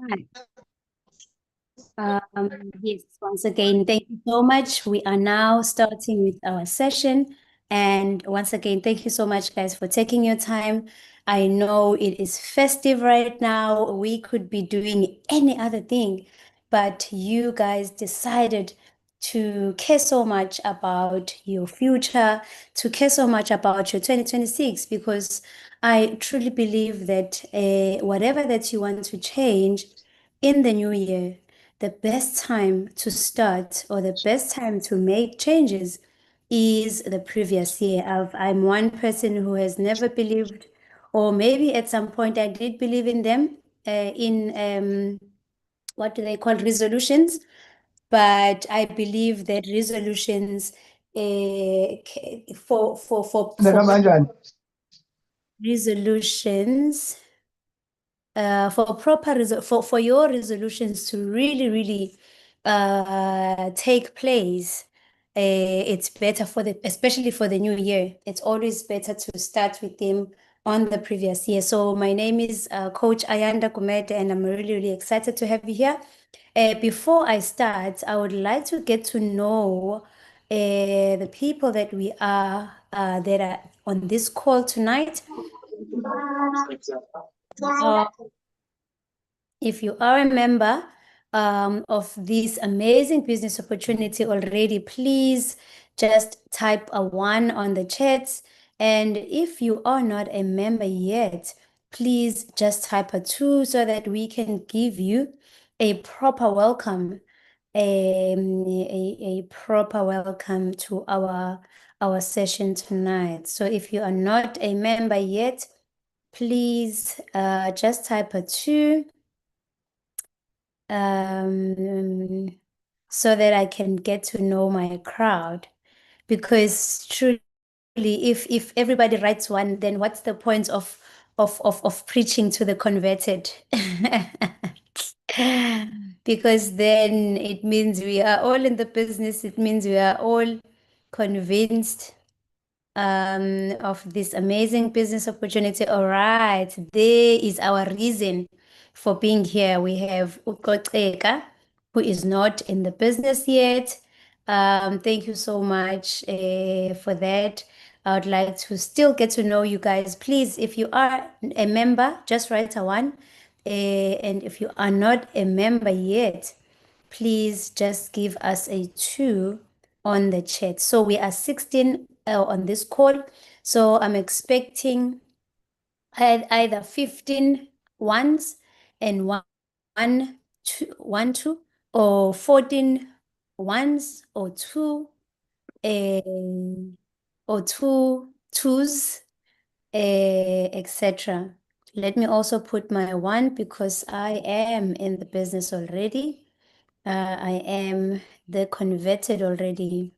Right. Yes, once again, thank you so much. We are now starting with our session. And once again, thank you so much, guys, for taking your time. I know it is festive right now. We could be doing any other thing, but you guys decided to care so much about your future, to care so much about your 2026, because I truly believe that whatever that you want to change in the new year, the best time to start or the best time to make changes is the previous year. I'm one person who has never believed, or maybe at some point I did believe in them, in what do they call resolutions? But I believe that resolutions for resolutions for for your resolutions to really take place, it's better for the especially for the new year. It's always better to start with them on the previous year. So my name is Coach Ayanda Kumete, and I'm really excited to have you here. Before I start, I would like to get to know the people that are on this call tonight. Uh, If you are a member of this amazing business opportunity already, please just type a 1 on the chat. And if you are not a member yet, please just type a 2 so that we can give you a proper welcome, a proper welcome to our session tonight. So if you are not a member yet, please just type a 2 so that I can get to know my crowd. Because truly, if everybody writes 1, then what's the point of preaching to the converted? Because then it means we are all in the business, it means we are all convinced of this amazing business opportunity. All right, there is our reason for being here. We have Ukocheka, who is not in the business yet. Thank you so much for that. I would like to still get to know you guys. Please, if you are a member, just write a 1. And if you are not a member yet, please just give us a 2 on the chat. So we are 16 on this call. So I'm expecting either 15 ones and one, two, or 14 ones or two, or two twos, etc. Let me also put my 1 because I am in the business already. I am the converted already.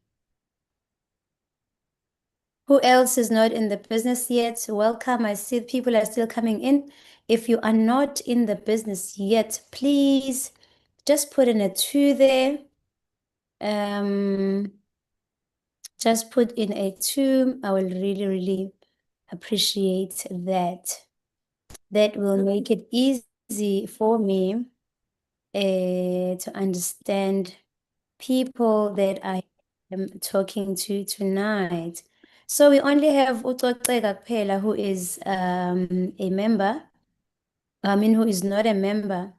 Who else is not in the business yet? Welcome. I see people are still coming in. If you are not in the business yet, please just put in a 2 there. Just put in a 2. I will really appreciate that. That will make it easy for me to understand people that I am talking to tonight. So we only have Ucoceka kuphela, who is a member. I mean, who is not a member.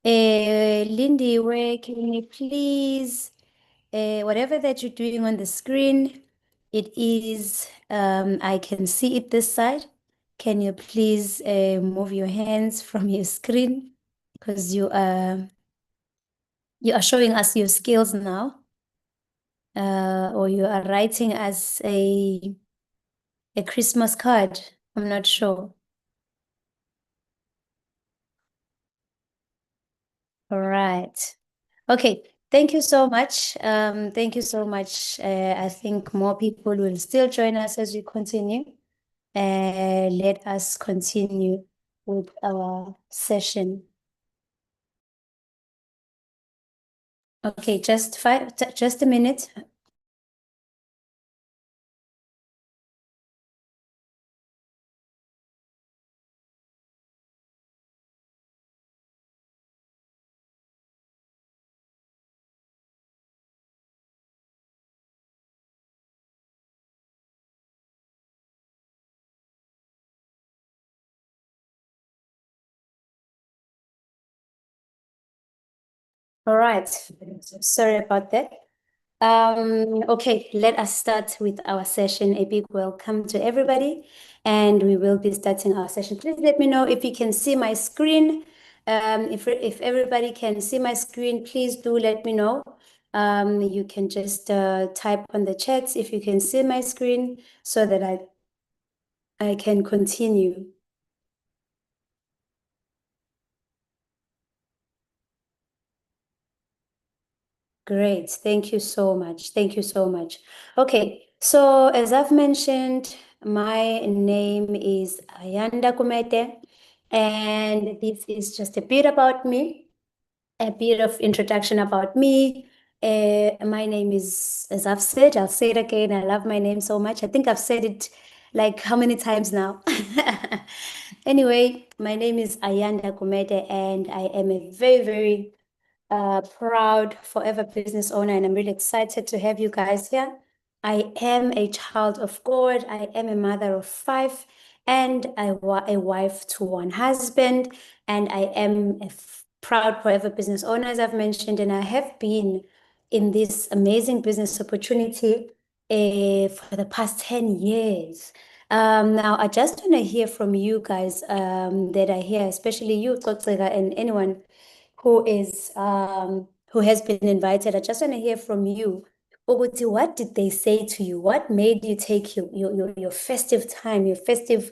Lindy, where can you please, whatever that you're doing on the screen, it is, I can see it this side. Can you please move your hands from your screen? Because you are showing us your skills now. Or you are writing us a Christmas card. I'm not sure. All right. Okay. Thank you so much. Thank you so much. I think more people will still join us as we continue. Let us continue with our session. Okay, just a minute. All right. Sorry about that. Okay, let us start with our session. A big welcome to everybody, and we will be starting our session. Please let me know if you can see my screen. If everybody can see my screen, please do let me know. You can just type on the chat if you can see my screen so that I can continue. Great. Thank you so much. Thank you so much. Okay, so as I've mentioned, my name is Ayanda Kumete, and this is just a bit about me, a bit of introduction about me. My name is, as I've said, I'll say it again. I love my name so much. I think I've said it like how many times now? Anyway, my name is Ayanda Kumete, and I am a very, very proud forever business owner, and I'm really excited to have you guys here. I am a child of God. I am a mother of five and a wife to one husband. And I am a proud forever business owner, as I've mentioned, and I have been in this amazing business opportunity for the past 10 years. Now, I just want to hear from you guys that are here, especially you, Xoxeka, and anyone who has been invited. I just want to hear from you. Ukuthi, what did they say to you? What made you take your festive time, your festive,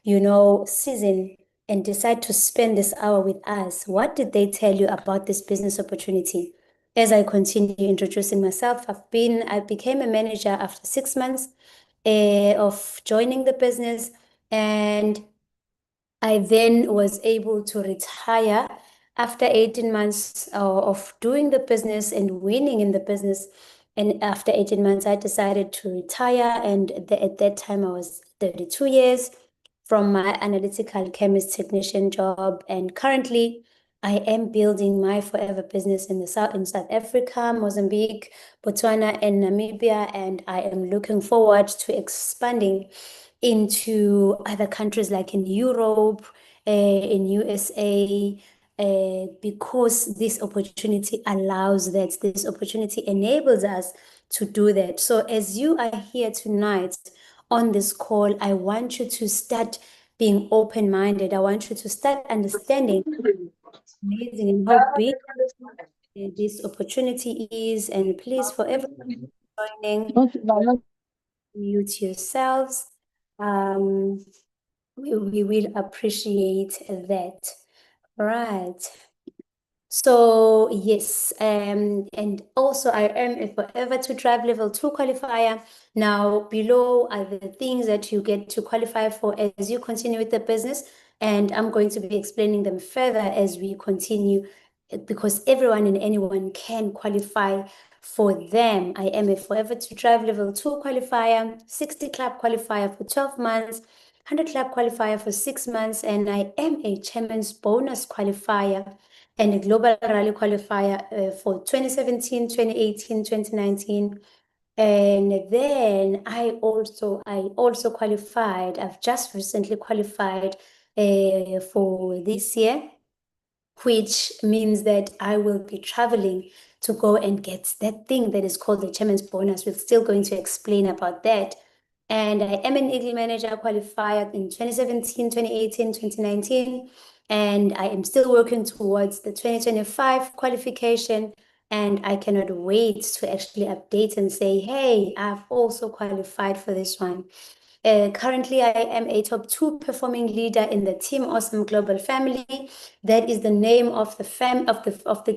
season and decide to spend this hour with us? What did they tell you about this business opportunity? As I continue introducing myself, I became a manager after 6 months of joining the business, and I then was able to retire after 18 months of doing the business and winning in the business. And after 18 months, I decided to retire. And at that time, I was 32 years from my analytical chemist technician job. And currently, I am building my forever business in South Africa, Mozambique, Botswana, and Namibia. And I am looking forward to expanding into other countries like in Europe, in USA, because this opportunity allows that, this opportunity enables us to do that. So as you are here tonight on this call, I want you to start being open-minded. I want you to start understanding amazing and how big this opportunity is. And please, for everyone joining, mute yourselves. Um, we will appreciate that. Right. So yes, and also I am a Forever to Drive Level 2 qualifier. Now below are the things that you get to qualify for as you continue with the business, and I'm going to be explaining them further as we continue, because everyone and anyone can qualify for them. I am a Forever to Drive Level 2 qualifier, 60 club qualifier for 12 months, 100 club qualifier for 6 months, and I am a Chairman's Bonus qualifier and a Global Rally qualifier for 2017, 2018, 2019. And then I also qualified. I've just recently qualified for this year, which means that I will be traveling to go and get that thing that is called the Chairman's Bonus. We're still going to explain about that. And I am an Eagle Manager qualified in 2017, 2018, 2019. And I am still working towards the 2025 qualification. And I cannot wait to actually update and say, hey, I've also qualified for this one. Currently, I am a top 2 performing leader in the Team Awesome Global Family. That is the name of the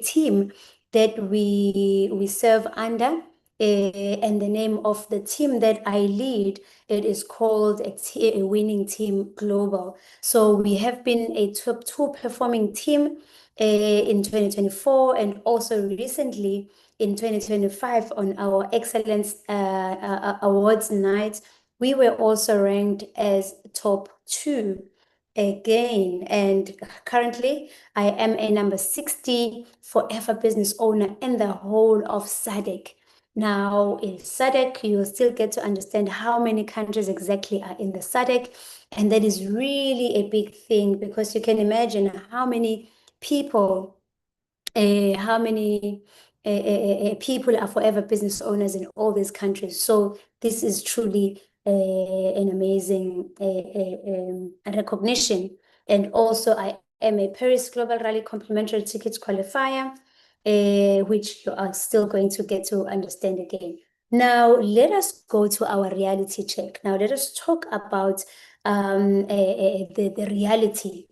team that we serve under. And the name of the team that I lead, it is called a Winning Team Global. So we have been a top 2 performing team in 2024, and also recently in 2025 on our Excellence Awards night. We were also ranked as top 2 again. And currently, I am a number 60 forever business owner in the whole of SADC. Now, in SADC, you will still get to understand how many countries exactly are in the SADC. And that is really a big thing, because you can imagine how many people how many people are forever business owners in all these countries. So this is truly an amazing recognition. And also, I am a Paris Global Rally Complimentary Tickets qualifier, which you are still going to get to understand again. Now, let us go to our reality check. Now, let us talk about the reality.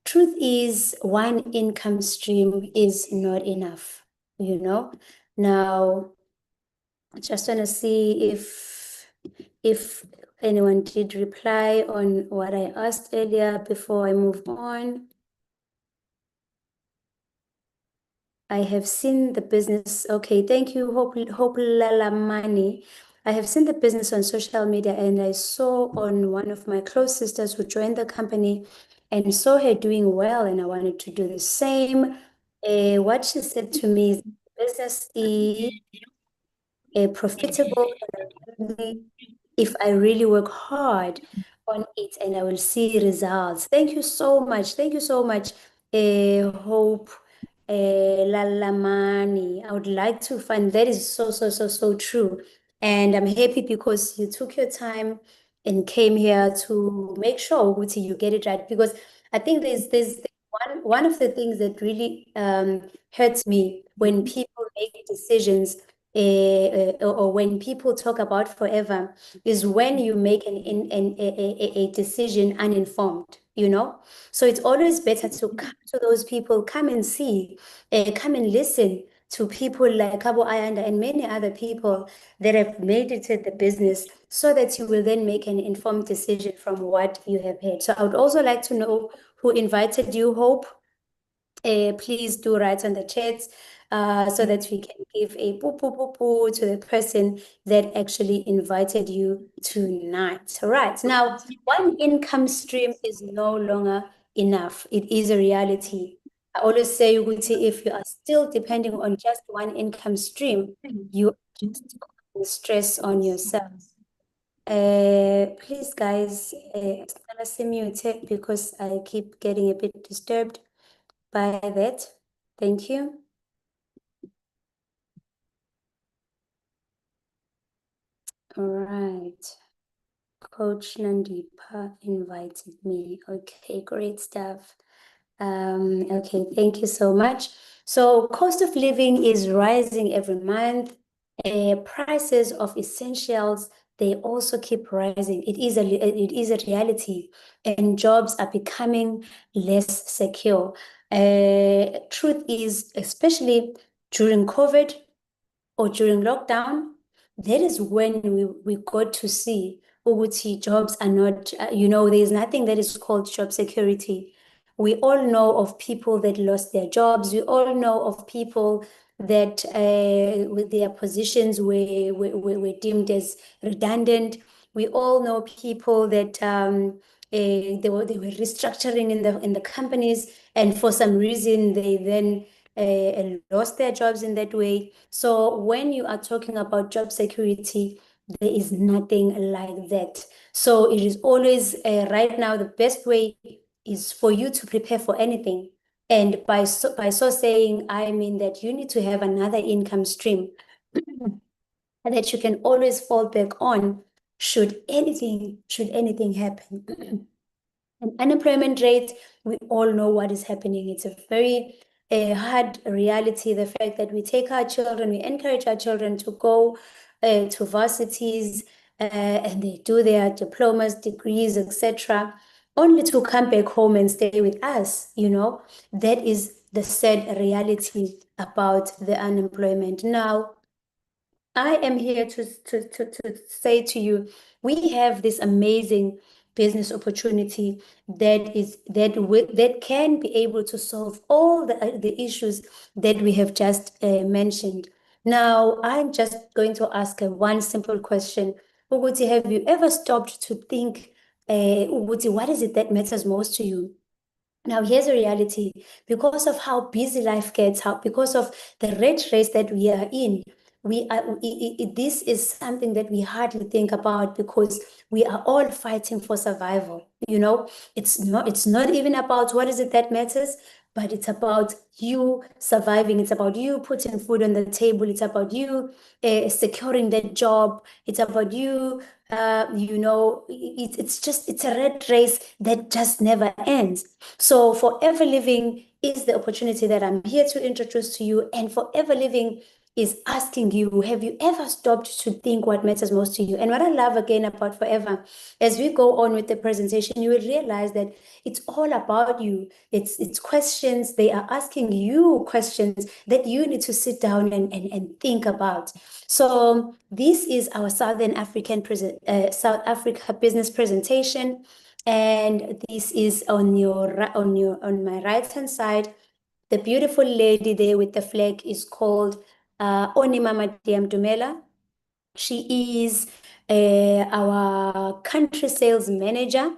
Truth is, one income stream is not enough, you know. Now, I just want to see if anyone did reply on what I asked earlier before I move on. I have seen the business. Okay, thank you, Hope Lalamani. I have seen the business on social media, and I saw on one of my close sisters who joined the company and saw her doing well, and I wanted to do the same. What she said to me is business is profitable and if I really work hard on it and I will see results. Thank you so much. Thank you so much, Hope Lalamani. I would like to find that is so true. And I'm happy because you took your time and came here to make sure Uguti, you get it right. Because I think there's one of the things that really hurts me when people make decisions or when people talk about forever is when you make a decision uninformed, you know? So it's always better to come to those people, come and see, come and listen to people like Cabo Ayanda and many other people that have made it to the business so that you will then make an informed decision from what you have heard. So I would also like to know who invited you, Hope. Please do write on the chat so that we can give a poo poo poo poo to the person that actually invited you tonight. Right. Now, one income stream is no longer enough. It is a reality. I always say, Uguti, if you are still depending on just one income stream, you are just causing stress on yourself. Please, guys, mute because I keep getting a bit disturbed by that. Thank you. All right. Coach Nandipa invited me. Okay, great stuff. Okay, thank you so much. So cost of living is rising every month. Prices of essentials, they also keep rising. It is a reality, and jobs are becoming less secure. Truth is, especially during COVID, or during lockdown, that is when we got to see Uguti jobs are not, there's nothing that is called job security. We all know of people that lost their jobs. We all know of people that with their positions were deemed as redundant. We all know people that they were restructuring in the companies, and for some reason they then lost their jobs in that way. So when you are talking about job security, there is nothing like that. So it is always right now the best way is for you to prepare for anything. And by so saying, I mean that you need to have another income stream that you can always fall back on should anything happen. And unemployment rate, we all know what is happening. It's a very hard reality, the fact that we take our children, we encourage our children to go to varsities and they do their diplomas, degrees, etc., only to come back home and stay with us, you know. That is the sad reality about the unemployment. Now, I am here to say to you, we have this amazing business opportunity that can be able to solve all the issues that we have just mentioned. Now, I'm just going to ask one simple question. Uguti, have you ever stopped to think, Uguti, what is it that matters most to you? Now, here's a reality. Because of how busy life gets, because of the rat race that we are in, this is something that we hardly think about because we are all fighting for survival. You know, it's not even about what is it that matters. but it's about you surviving. It's about you putting food on the table. It's about you securing that job. It's about you, it's a red race that just never ends. So Forever Living is the opportunity that I'm here to introduce to you. And Forever Living is asking you, have you ever stopped to think what matters most to you? And what I love again about Forever, as we go on with the presentation, you will realize that it's all about you. It's questions. They are asking you questions that you need to sit down and think about. So this is our South Africa business presentation. And this is on my right hand side. The beautiful lady there with the flag is called Onima Dumela. She is our country sales manager,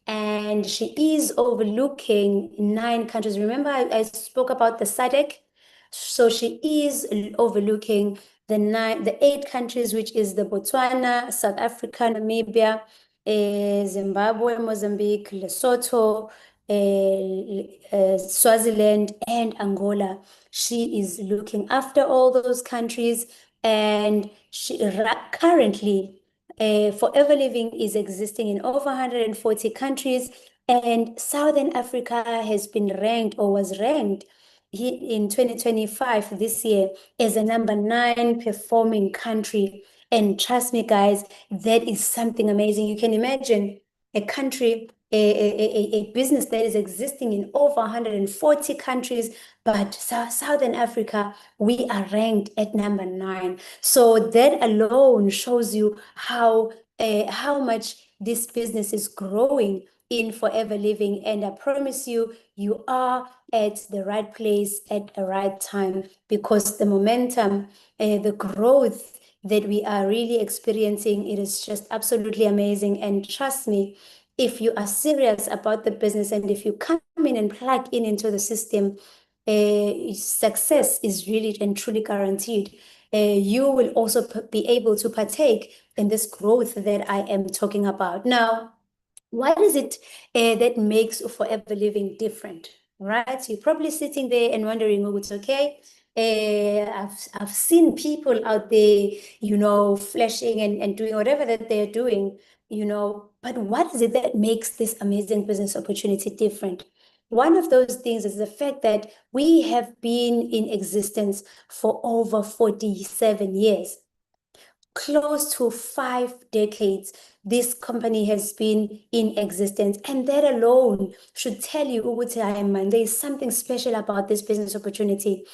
and she is overlooking 9 countries. Remember, I spoke about the SADC? So she is overlooking the 8 countries, which is the Botswana, South Africa, Namibia, Zimbabwe, Mozambique, Lesotho, Swaziland, and Angola. She is looking after all those countries, and currently, Forever Living is existing in over 140 countries, and Southern Africa has been ranked or was ranked in 2025 this year as a number 9 performing country. And trust me, guys, that is something amazing. You can imagine a country, a business that is existing in over 140 countries, but Southern Africa, we are ranked at number 9. So that alone shows you how much this business is growing in Forever Living. And I promise you, you are at the right place at the right time, because the momentum, the growth that we are really experiencing, it is just absolutely amazing. And trust me, if you are serious about the business and if you come in and plug in into the system, success is really and truly guaranteed. You will also be able to partake in this growth that I am talking about. Now, what is it that makes Forever Living different, right? You're probably sitting there and wondering, oh, it's okay. I've seen people out there, flashing and doing whatever that they're doing, but what is it that makes this amazing business opportunity different? One of those things is the fact that we have been in existence for over 47 years, close to 5 decades. This company has been in existence, and that alone should tell you, ukuthi, "Hayi man, there is something special about this business opportunity."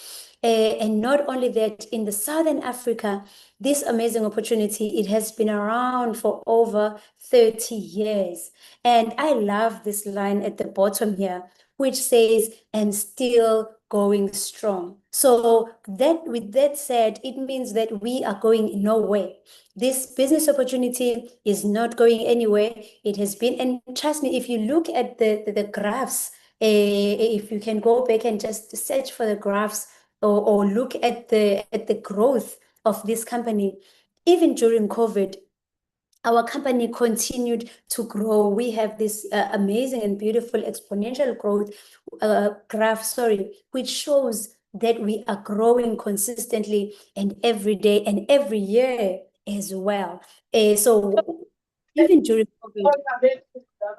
And not only that, in the Southern Africa, this amazing opportunity, it has been around for over 30 years. And I love this line at the bottom here, which says, "and still going strong." So that, with that said, it means that we are going nowhere. This business opportunity is not going anywhere. It has been, and trust me, if you look at the graphs, if you can go back and just search for the graphs, or look at the growth of this company, even during COVID, our company continued to grow. We have this amazing and beautiful exponential growth graph, which shows that we are growing consistently and every day and every year as well. So even during COVID,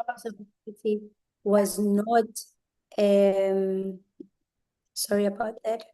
sustainability was not, sorry about that.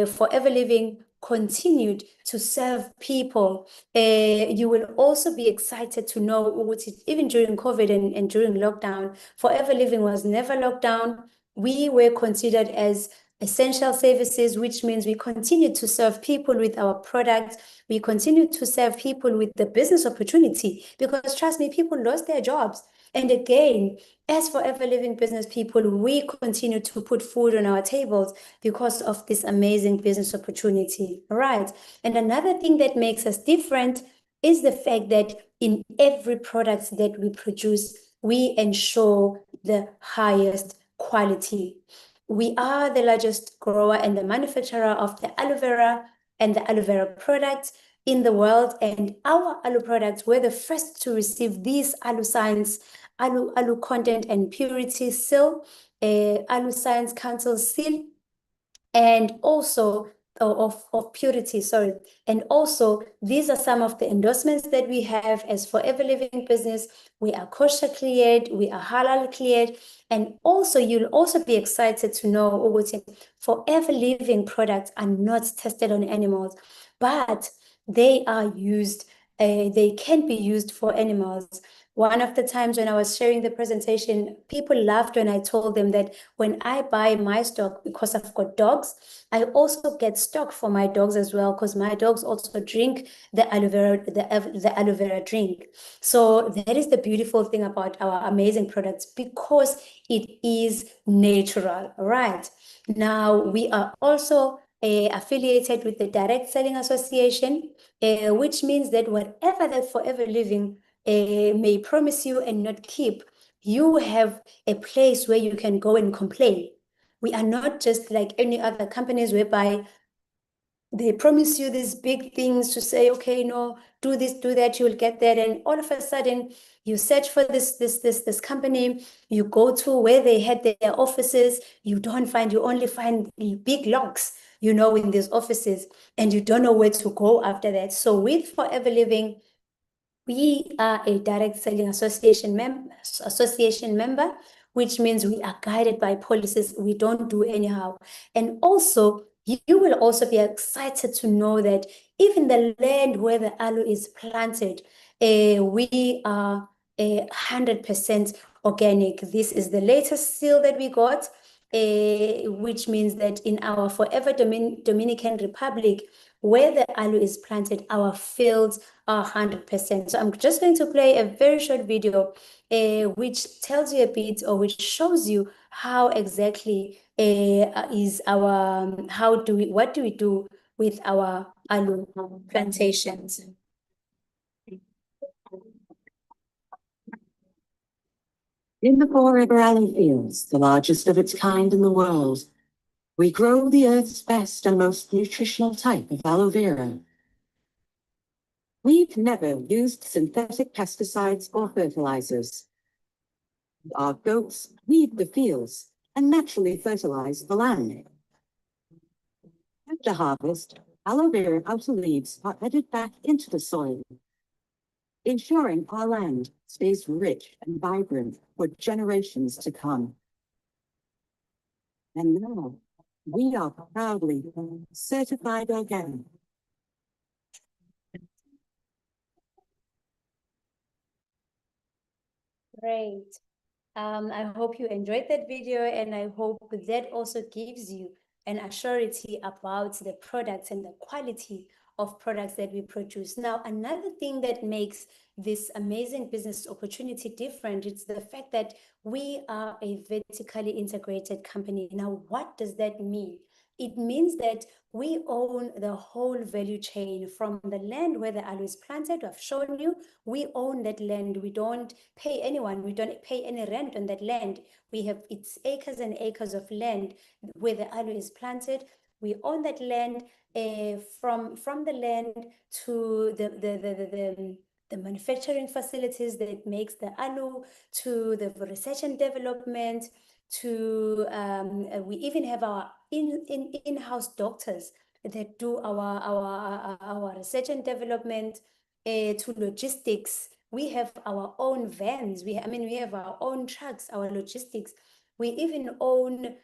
Forever Living continued to serve people. You will also be excited to know, even during COVID and during lockdown, Forever Living was never locked down. We were considered as essential services, which means we continued to serve people with our products. We continued to serve people with the business opportunity, because trust me, people lost their jobs. And again, as Forever Living business people, we continue to put food on our tables because of this amazing business opportunity, right? And another thing that makes us different is the fact that in every product that we produce, we ensure the highest quality. We are the largest grower and the manufacturer of the aloe vera and the aloe vera products in the world, and our aloe products were the first to receive these aloe science, aloe content and purity seal, Alu Science Council seal, and also of purity, sorry. And also, these are some of the endorsements that we have as Forever Living business. We are kosher cleared, we are halal cleared, and also you'll also be excited to know, Uguti, Forever Living products are not tested on animals, but they are used, they can be used for animals. One of the times when I was sharing the presentation, people laughed when I told them that when I buy my stock, because I've got dogs, I also get stock for my dogs as well, because my dogs also drink the aloe vera, the aloe vera drink. So that is the beautiful thing about our amazing products, because it is natural, right? Now we are also affiliated with the Direct Selling Association, which means that whatever that Forever Living may promise you and not keep, you have a place where you can go and complain. We are not just like any other companies whereby they promise you these big things to say, okay, no, do this, do that, you will get that. And all of a sudden, you search for this company, you go to where they had their offices, you don't find, you only find the big locks, in these offices, and you don't know where to go after that. So with Forever Living, we are a direct selling association member, which means we are guided by policies. We don't do anyhow. And also, you will also be excited to know that even the land where the aloe is planted, we are 100% organic. This is the latest seal that we got, which means that in our Forever Dominican Republic, where the aloe is planted, our fields are 100%. So I'm just going to play a very short video which tells you a bit, or which shows you how exactly is our, what do we do with our aloe plantations. In the Forever Aloe Fields, the largest of its kind in the world, we grow the Earth's best and most nutritional type of aloe vera. We've never used synthetic pesticides or fertilizers. Our goats weed the fields and naturally fertilize the land. After harvest, aloe vera outer leaves are added back into the soil, ensuring our land stays rich and vibrant for generations to come. And now, we are proudly certified organic. Great. I hope you enjoyed that video, and I hope that also gives you an assurity about the products and the quality of products that we produce. Now, another thing that makes this amazing business opportunity different, it's the fact that we are a vertically integrated company. Now, what does that mean? It means that we own the whole value chain from the land where the aloe is planted. I've shown you, we own that land. We don't pay anyone. We don't pay any rent on that land. We have, it's acres and acres of land where the aloe is planted. We own that land, from the land to the manufacturing facilities that makes the aloe, to the research and development, to we even have our in-house doctors that do our research and development, to logistics. We have our own vans. We have our own trucks, our logistics. We even own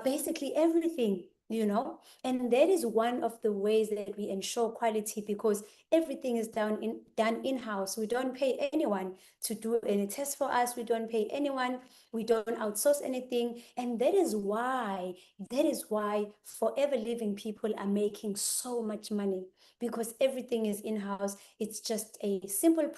basically everything, and that is one of the ways that we ensure quality, because everything is done in-house. We don't pay anyone to do any tests for us. We don't pay anyone. We don't outsource anything. And that is why Forever Living people are making so much money, because everything is in-house. It's just a simple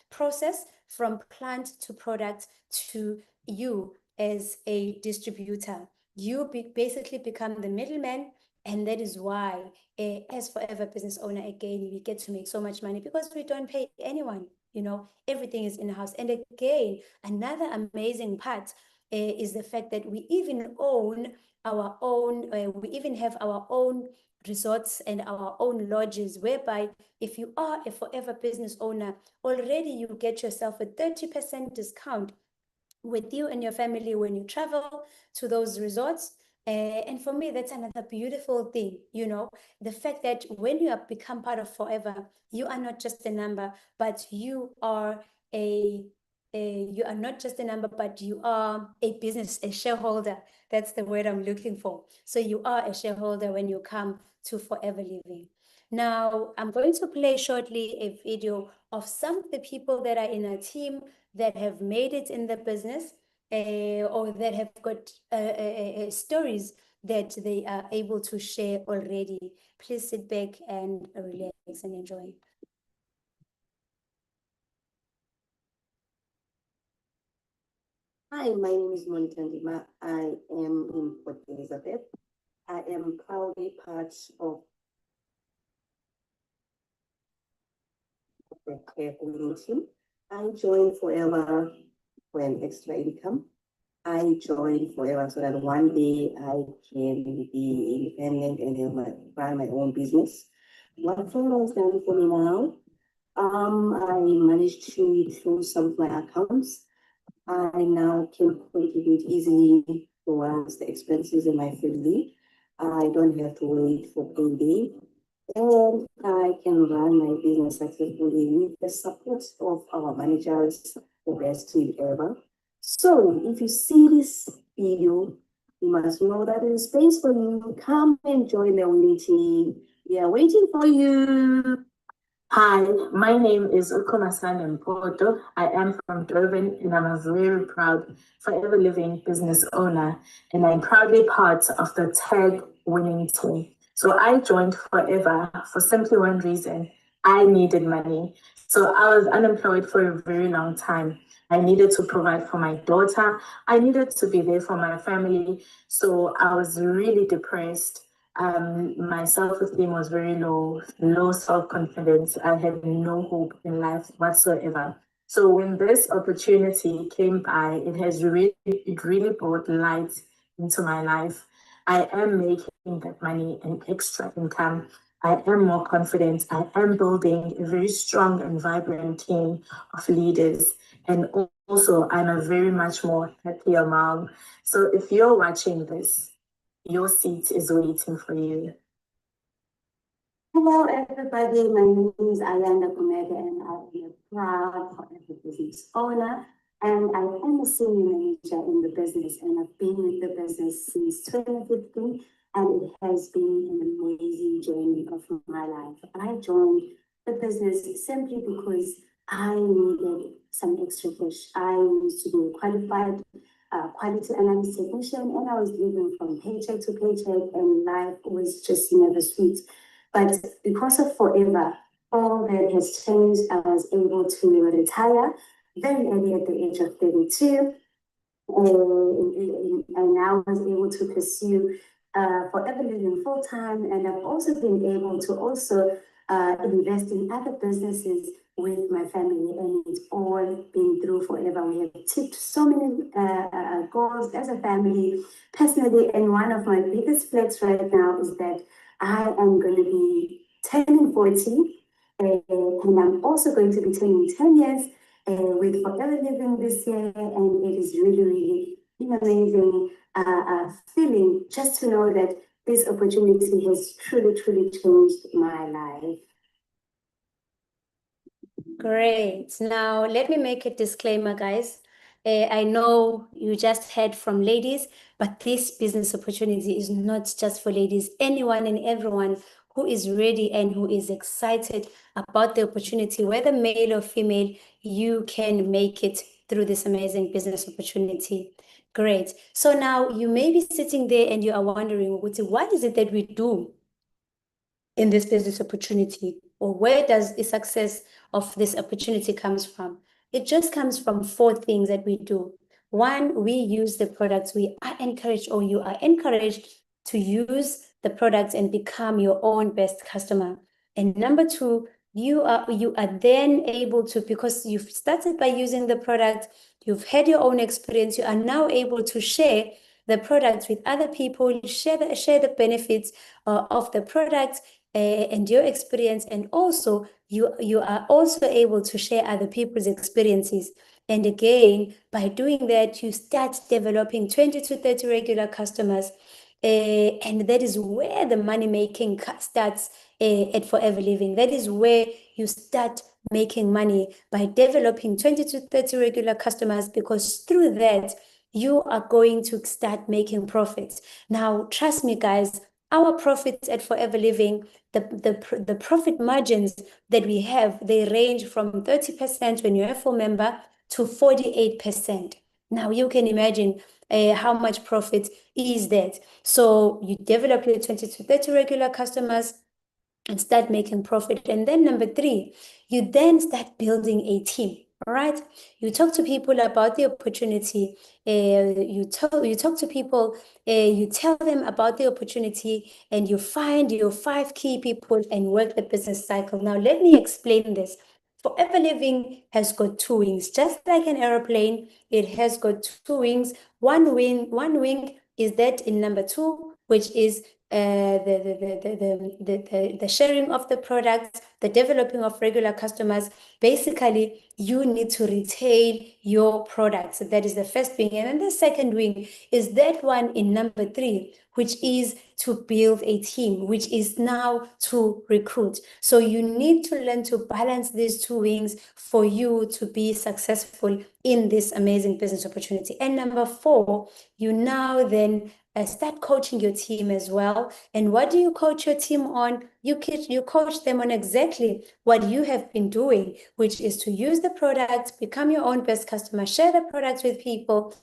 process from plant to product to you as a distributor. You basically become the middleman, and that is why, as Forever business owner, again, we get to make so much money because we don't pay anyone. Everything is in-house. And again, another amazing part is the fact that we even own our own, we even have our own resorts and our own lodges, whereby if you are a Forever business owner, already you get yourself a 30% discount with you and your family when you travel to those resorts. And for me, that's another beautiful thing, the fact that when you have become part of Forever, you are not just a number, but a, you are not just a number, but you are a business, a shareholder. That's the word I'm looking for. So you are a shareholder when you come to Forever Living. Now, I'm going to play shortly a video of some of the people that are in our team that have made it in the business, or that have got stories that they are able to share already. Please sit back and relax and enjoy. Hi, my name is Monica Ndima. I am in Port Elizabeth. I am proudly part of the care community. I joined Forever for an extra income. I joined Forever so that one day I can be independent and run my own business. What Forever has done for me now, I managed to close some of my accounts. I now can contribute easily towards the expenses in my family. I don't have to wait for payday, and I can run my business successfully with the support of our managers, the best team ever. So, if you see this video, you must know that there's space for you. Come and join the winning team. We are waiting for you. Hi, my name is Ukomasan Mpoto. I am from Durban and I'm a very proud Forever Living business owner, and I'm proudly part of the tag winning team. So I joined Forever for simply one reason. I needed money. So I was unemployed for a very long time. I needed to provide for my daughter. I needed to be there for my family. So I was really depressed. My self-esteem was very low, low self-confidence. I had no hope in life whatsoever. So when this opportunity came by, it really brought light into my life. I am making that money and extra income. I am more confident. I am building a very strong and vibrant team of leaders. And also, I'm a very much more happier mom. So if you're watching this, your seat is waiting for you. Hello, everybody. My name is Ayanda and I am a proud Forever business owner. And I am a senior manager in the business, and I've been with the business since 2015, and it has been an amazing journey of my life. I joined the business simply because I needed some extra cash. I used to be a qualified quality analyst technician, and I was living from paycheck to paycheck, and life was just never sweet. But because of Forever, all that has changed. I was able to retire very early at the age of 32. And now I was able to pursue Forever Living full time. And I've also been able to also invest in other businesses with my family. And it's all been through Forever. We have tipped so many goals as a family, personally. And one of my biggest flex right now is that I am going to be turning 40. And I'm also going to be turning 10 years with Forever Living this year, and it is really, really an amazing feeling just to know that this opportunity has truly, truly changed my life. Great. Now, let me make a disclaimer, guys. I know you just heard from ladies, but this business opportunity is not just for ladies. Anyone and everyone who is ready and who is excited about the opportunity, whether male or female, you can make it through this amazing business opportunity. Great. So now you may be sitting there and you are wondering, what is it that we do in this business opportunity, or where does the success of this opportunity comes from? It just comes from four things that we do. One, we use the products. We are encouraged, or you are encouraged to use the products and become your own best customer. And number two, you are then able to, because you've started by using the product, you've had your own experience, you are now able to share the products with other people, share the benefits of the product and your experience, and also you are also able to share other people's experiences. And again, by doing that, you start developing 20 to 30 regular customers. And that is where the money making starts at Forever Living. That is where you start making money by developing 20 to 30 regular customers, because through that, you are going to start making profits. Now, trust me, guys, our profits at Forever Living, the profit margins that we have, they range from 30% when you're a full member to 48%. Now, you can imagine how much profit is that. So you develop your 20 to 30 regular customers and start making profit. And then number three, you then start building a team. All right. You talk to people about the opportunity. You talk to people. You tell them about the opportunity, and you find your five key people and work the business cycle. Now, let me explain this. Forever Living has got two wings, just like an aeroplane. It has got two wings. One wing is that in number two, which is the sharing of the products, the developing of regular customers. Basically, you need to retail your products. That is the first wing. And then the second wing is that one in number three, which is to build a team, which is now to recruit. So you need to learn to balance these two wings for you to be successful in this amazing business opportunity. And number four, you now then start coaching your team as well. And what do you coach your team on? You coach them on exactly what you have been doing, which is to use the products, become your own best customer, share the products with people,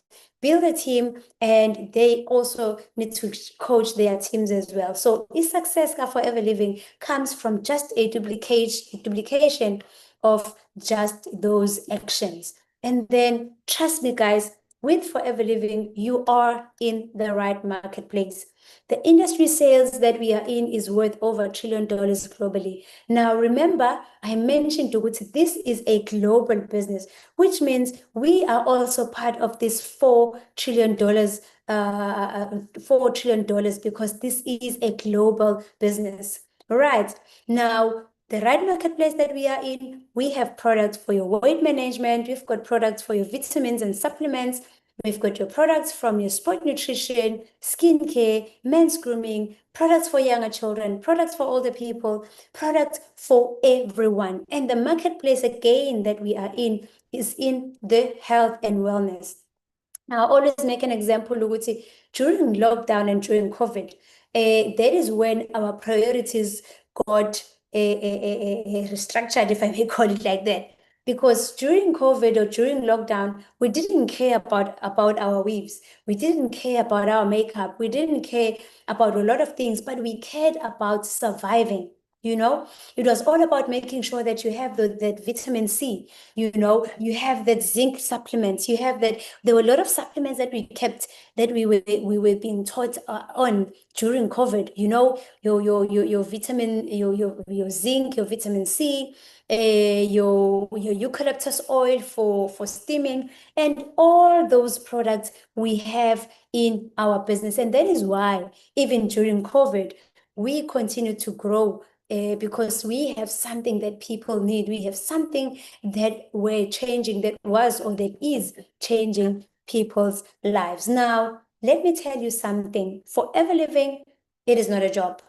build a team, and they also need to coach their teams as well. So is success ka Forever Living comes from just a duplication of just those actions. And then trust me, guys, with Forever Living, you are in the right marketplace. The industry sales that we are in is worth over $1 trillion globally. Now, remember, I mentioned to Guti, this is a global business, which means we are also part of this $4 trillion, $4 trillion, because this is a global business. Right. Now, the right marketplace that we are in, we have products for your weight management, we've got products for your vitamins and supplements, we've got your products from your sport nutrition, skincare, men's grooming, products for younger children, products for older people, products for everyone. And the marketplace again that we are in is in the health and wellness. Now, I always make an example, Luguti, during lockdown and during COVID, that is when our priorities got restructured, if I may call it like that. Because during COVID or during lockdown, we didn't care about our weaves. We didn't care about our makeup. We didn't care about a lot of things, but we cared about surviving. You know, it was all about making sure that you have that vitamin C, you have that zinc supplements, you have that. There were a lot of supplements that we kept, that we were being taught on during COVID, your vitamin, your zinc, your vitamin C, your eucalyptus oil for steaming, and all those products we have in our business. And that is why even during COVID, we continue to grow, because we have something that people need. We have something that we're changing, that was or that is changing people's lives. Now, let me tell you something. Forever Living, it is not a job.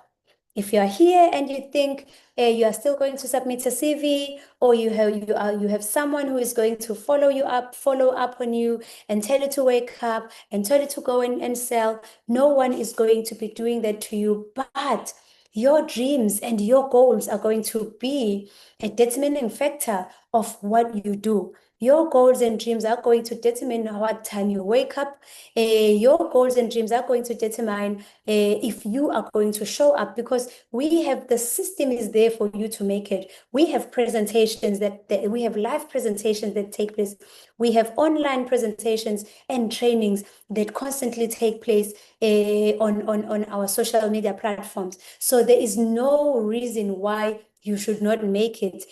If you are here and you think you are still going to submit a CV, or you have someone who is going to follow up on you and tell you to wake up and tell you to go and sell, no one is going to be doing that to you. But your dreams and your goals are going to be a determining factor of what you do. Your goals and dreams are going to determine what time you wake up. Your goals and dreams are going to determine if you are going to show up, because the system is there for you to make it. We have presentations that we have live presentations that take place. We have online presentations and trainings that constantly take place on our social media platforms. So there is no reason why you should not make it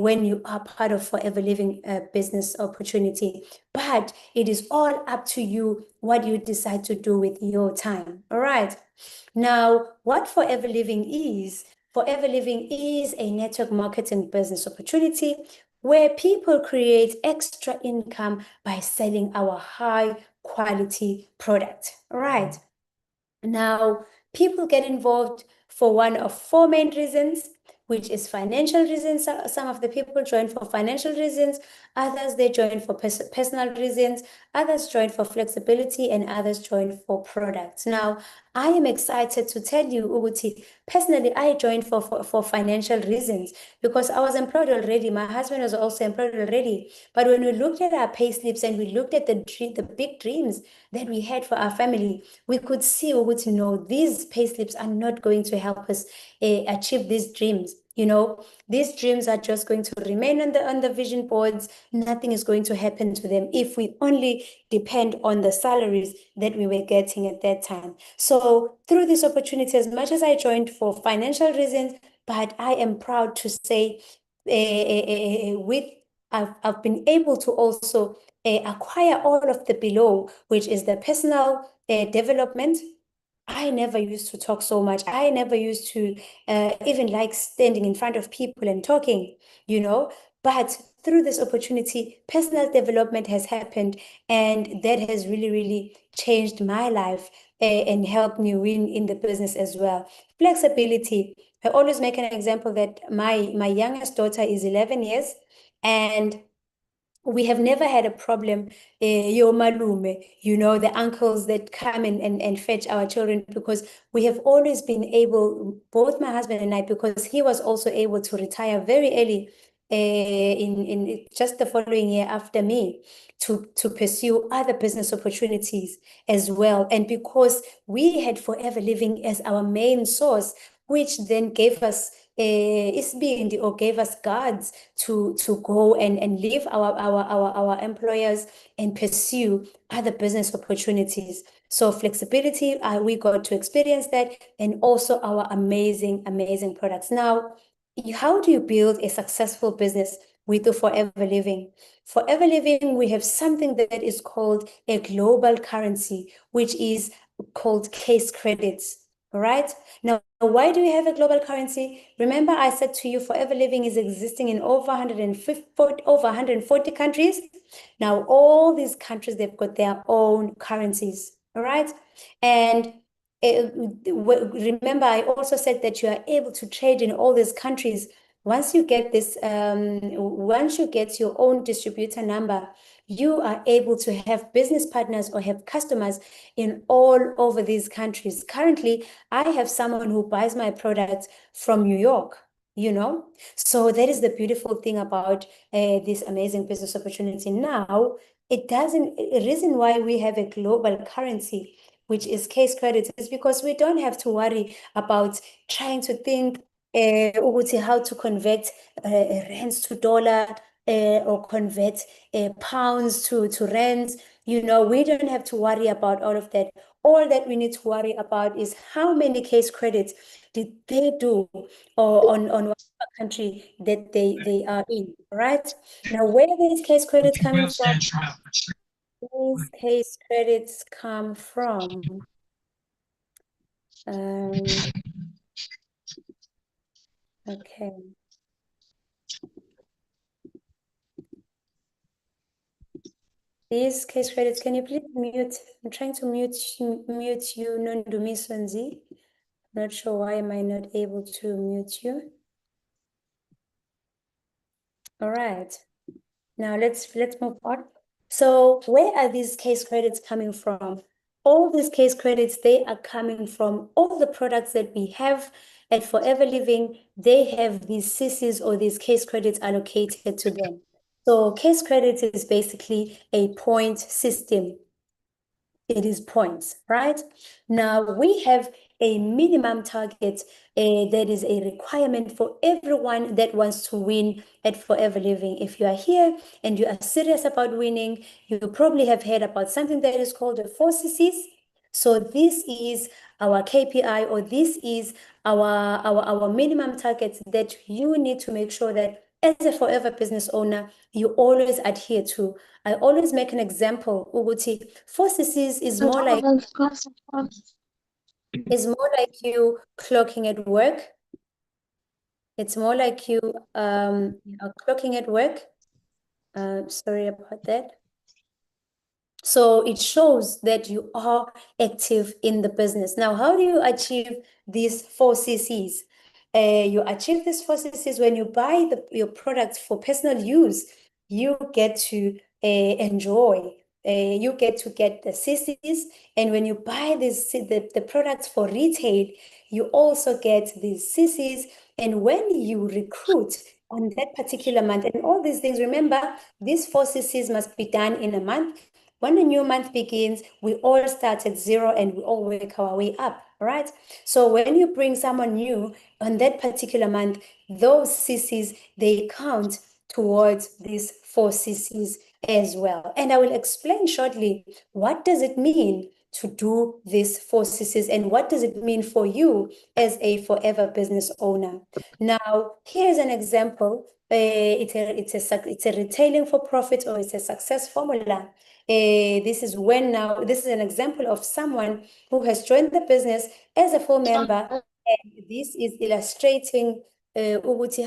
when you are part of Forever Living business opportunity. But it is all up to you what you decide to do with your time. All right. Now, what Forever Living is a network marketing business opportunity where people create extra income by selling our high quality product. All right. Now, people get involved for one of four main reasons, which is financial reasons. Some of the people join for financial reasons, others they join for personal reasons, others join for flexibility, and others join for products. Now, I am excited to tell you, Uguti, personally, I joined for financial reasons because I was employed already. My husband was also employed already. But when we looked at our pay slips and we looked at the big dreams that we had for our family, we could see, Uguti, no, these pay slips are not going to help us achieve these dreams. These dreams are just going to remain on the vision boards. Nothing is going to happen to them if we only depend on the salaries that we were getting at that time. So through this opportunity, as much as I joined for financial reasons, but I am proud to say with I've been able to also acquire all of the below, which is the personal development. I never used to talk so much. I never used to even like standing in front of people and talking, you know. But through this opportunity, personal development has happened, and that has really, really changed my life and helped me win in the business as well. Flexibility. I always make an example that my youngest daughter is 11 years, and we have never had a problem, yo malume, the uncles that come and fetch our children, because we have always been able, both my husband and I, because he was also able to retire very early, in just the following year after me, to pursue other business opportunities as well. And because we had Forever Living as our main source, which then gave us isibindi, or gave us guards to go and leave our employers and pursue other business opportunities. So flexibility, we got to experience that, and also our amazing, amazing products. Now, how do you build a successful business with the Forever Living? Forever Living, we have something that is called a global currency, which is called case credits. All right. Now, why do we have a global currency? Remember, I said to you, Forever Living is existing in over 140 countries. Now, all these countries, they've got their own currencies. All right. And remember, I also said that you are able to trade in all these countries. Once you get once you get your own distributor number, you are able to have business partners or have customers in all over these countries. Currently, I have someone who buys my products from New York, So that is the beautiful thing about this amazing business opportunity. Now, a reason why we have a global currency, which is case credit, is because we don't have to worry about trying to think how to convert rands to dollar, or convert pounds to rands. We don't have to worry about all of that. All that we need to worry about is how many case credits did they do, or on whatever country that they are in, right? Now, where are these case credits coming from? These case credits come from um, okay. These case credits, can you please mute? I'm trying to mute you, Nondumi Sonzi. Not sure why am I not able to mute you. All right. Now let's move on. So where are these case credits coming from? All these case credits, they are coming from all the products that we have at Forever Living. They have these CCs, or these case credits, allocated to them. So case credits is basically a point system. It is points, right? Now we have a minimum target that is a requirement for everyone that wants to win at Forever Living. If you are here and you are serious about winning, you probably have heard about something that is called the 4 CCs. So this is our KPI, or this is our minimum targets that you need to make sure that as a forever business owner, you always adhere to. I always make an example, Uguti. 4 CCs is more like you clocking at work. It's more like you are clocking at work. Sorry about that. So it shows that you are active in the business. Now, how do you achieve these 4 CCs? You achieve these 4 CCs when you buy your products for personal use. You get to enjoy. You get to get the CCs, and when you buy the products for retail, you also get these CCs. And when you recruit on that particular month, and all these things, remember, these 4 CCs must be done in a month. When a new month begins, we all start at zero and we all work our way up, right? So when you bring someone new on that particular month, those CCs, they count towards these 4 CCs as well. And I will explain shortly, what does it mean to do these 4 CCs and what does it mean for you as a forever business owner? Now, here's an example. It's a retailing for profit, or it's a success formula. This is an example of someone who has joined the business as a full member, and this is illustrating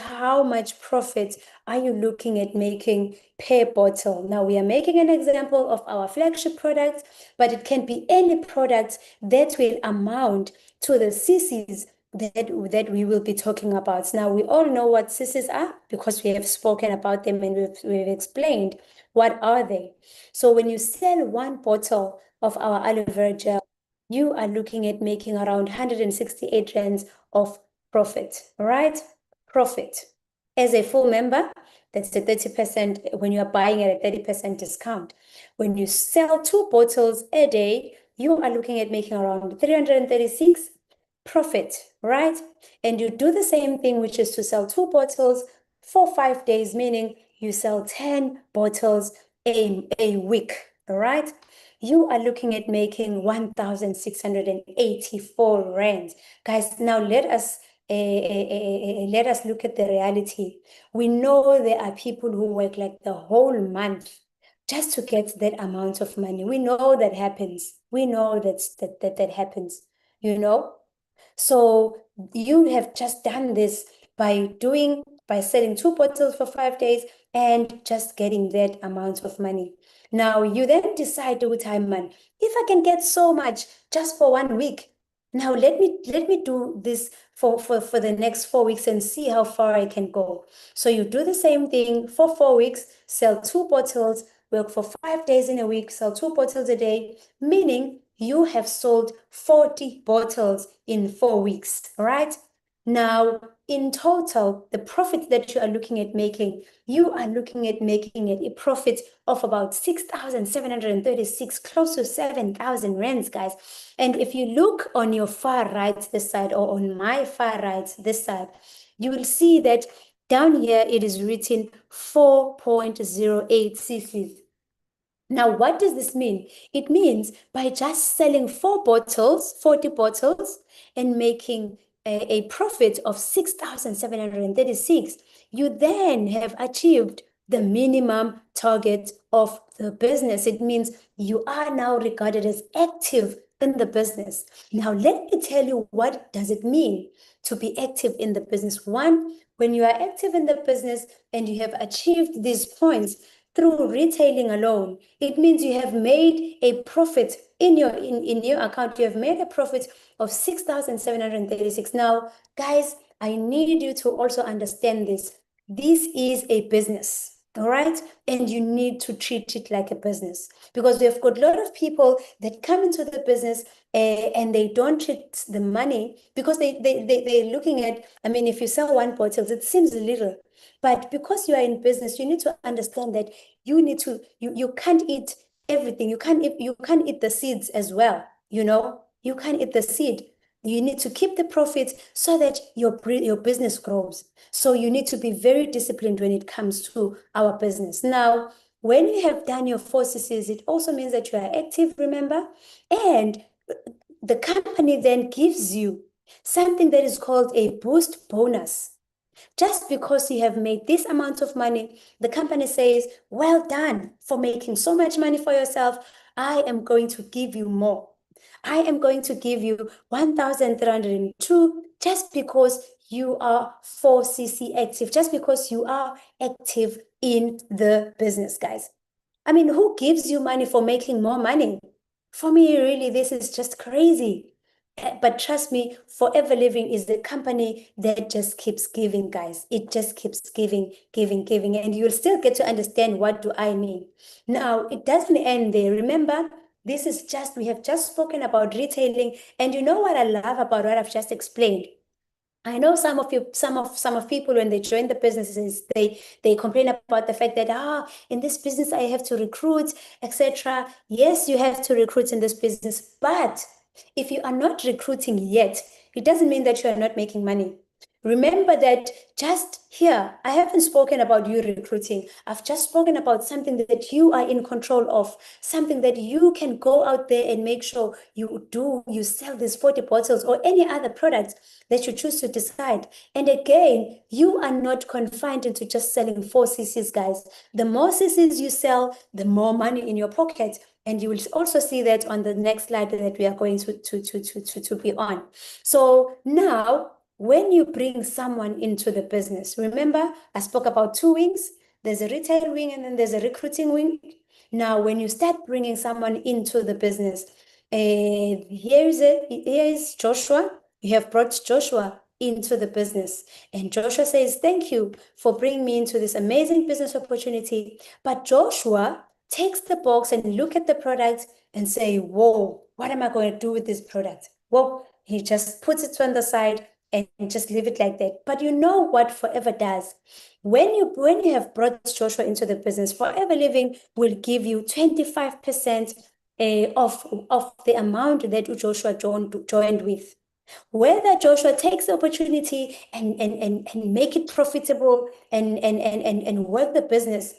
how much profit are you looking at making per bottle. Now we are making an example of our flagship product, but it can be any product that will amount to the CCs that we will be talking about. Now we all know what CCs are because we have spoken about them and we've explained what are they. So when you sell 1 bottle of our aloe vera gel, you are looking at making around 168 rands of profit, all right? Profit. As a full member, that's the 30% when you are buying at a 30% discount. When you sell 2 bottles a day, you are looking at making around 336 profit, right? And you do the same thing, which is to sell 2 bottles for 5 days, meaning you sell 10 bottles a week, all right? You are looking at making 1,684 rands. Guys, now let us look at the reality. We know there are people who work like the whole month just to get that amount of money. We know that happens. We know that happens, you know? So you have just done this by selling 2 bottles for 5 days and just getting that amount of money. Now you then decide to time, man, if I can get so much just for 1 week, now let me do this for the next 4 weeks and see how far I can go. So you do the same thing for 4 weeks, sell 2 bottles, work for 5 days in a week, sell 2 bottles a day, meaning you have sold 40 bottles in 4 weeks, right? Now, in total, the profit that you are looking at making, you are looking at making a profit of about 6,736, close to 7,000 rands, guys. And if you look on your far right this side, or on my far right this side, you will see that down here it is written 4.08 cc's. Now, what does this mean? It means by just selling 4 bottles, 40 bottles, and making a profit of 6,736, you then have achieved the minimum target of the business. It means you are now regarded as active in the business. Now, let me tell you, what does it mean to be active in the business? One, when you are active in the business and you have achieved these points, through retailing alone, it means you have made a profit in your account. You have made a profit of 6,736. Now, guys, I need you to also understand this. This is a business, all right? And you need to treat it like a business, because we have got a lot of people that come into the business and they don't treat the money because they're looking at, I mean, if you sell 1 bottle, it seems little. But because you are in business, you need to understand that you can't eat everything. You can't eat the seeds as well, you know? You can't eat the seed. You need to keep the profit so that your business grows. So you need to be very disciplined when it comes to our business. Now, when you have done your 4 CCs, it also means that you are active, remember? And the company then gives you something that is called a boost bonus. Just because you have made this amount of money, the company says, well done for making so much money for yourself. I am going to give you more. I am going to give you 1,302 just because you are 4cc active, just because you are active in the business, guys. I mean, who gives you money for making more money? For me, really, this is just crazy. But trust me, Forever Living is the company that just keeps giving, guys. It just keeps giving, giving, giving, and you'll still get to understand what do I mean. Now, it doesn't end there. Remember, this is just, we have just spoken about retailing, and you know what I love about what I've just explained? I know some of people when they join the businesses, they complain about the fact that in this business I have to recruit, etc. Yes, you have to recruit in this business, but if you are not recruiting yet, it doesn't mean that you are not making money. Remember that just here, I haven't spoken about you recruiting. I've just spoken about something that you are in control of, something that you can go out there and make sure you sell these 40 bottles or any other products that you choose to decide. And again, you are not confined into just selling 4ccs, guys. The more cc's you sell, the more money in your pocket. And you will also see that on the next slide that we are going to be on. So now, when you bring someone into the business, remember I spoke about two wings. There's a retail wing and then there's a recruiting wing. Now, when you start bringing someone into the business, here is Joshua. You have brought Joshua into the business. And Joshua says, thank you for bringing me into this amazing business opportunity. But Joshua takes the box and look at the product and say, whoa, what am I going to do with this product? Well, he just puts it on the side and just leave it like that. But you know what Forever does? When you have brought Joshua into the business, Forever Living will give you 25% of the amount that Joshua joined with. Whether Joshua takes the opportunity and make it profitable and work the business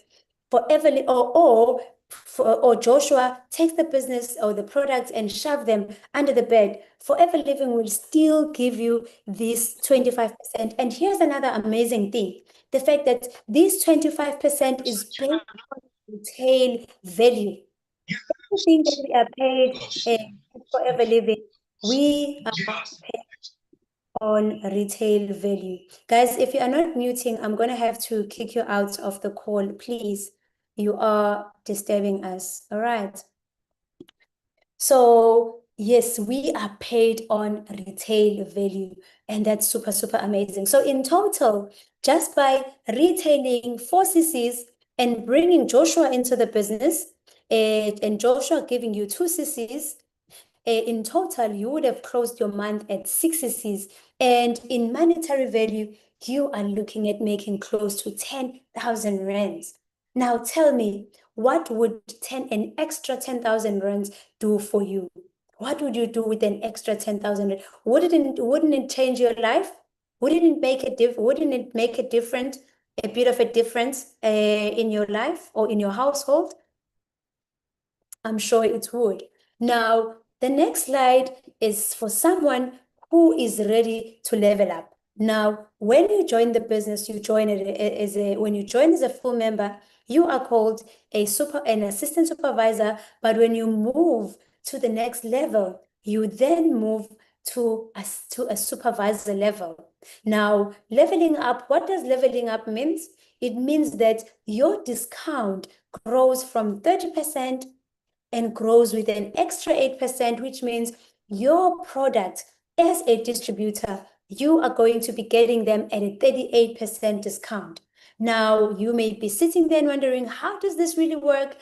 forever, or Joshua takes the business or the products and shove them under the bed, Forever Living will still give you this 25%. And here's another amazing thing. The fact that this 25% is based on retail value. Everything that we are paid at Forever Living, we are on retail value. Guys, if you are not muting, I'm going to have to kick you out of the call, please. You are disturbing us. All right. So yes, we are paid on retail value, and that's super, super amazing. So in total, just by retailing 4ccs and bringing Joshua into the business, and Joshua giving you 2ccs, in total, you would have closed your month at 6ccs, and in monetary value, you are looking at making close to 10,000 rands. Now tell me, what would an extra 10,000 rands do for you? What would you do with an extra 10,000? Wouldn't it change your life? Wouldn't it make a bit of a difference in your life or in your household? I'm sure it would. Now, the next slide is for someone who is ready to level up. Now, when you join the business, when you join as a full member, you are called an assistant supervisor. But when you move to the next level, you then move to a supervisor level. Now, leveling up, what does leveling up means? It means that your discount grows from 30% and grows with an extra 8%, which means your product as a distributor, you are going to be getting them at a 38% discount. Now, you may be sitting there and wondering, how does this really work?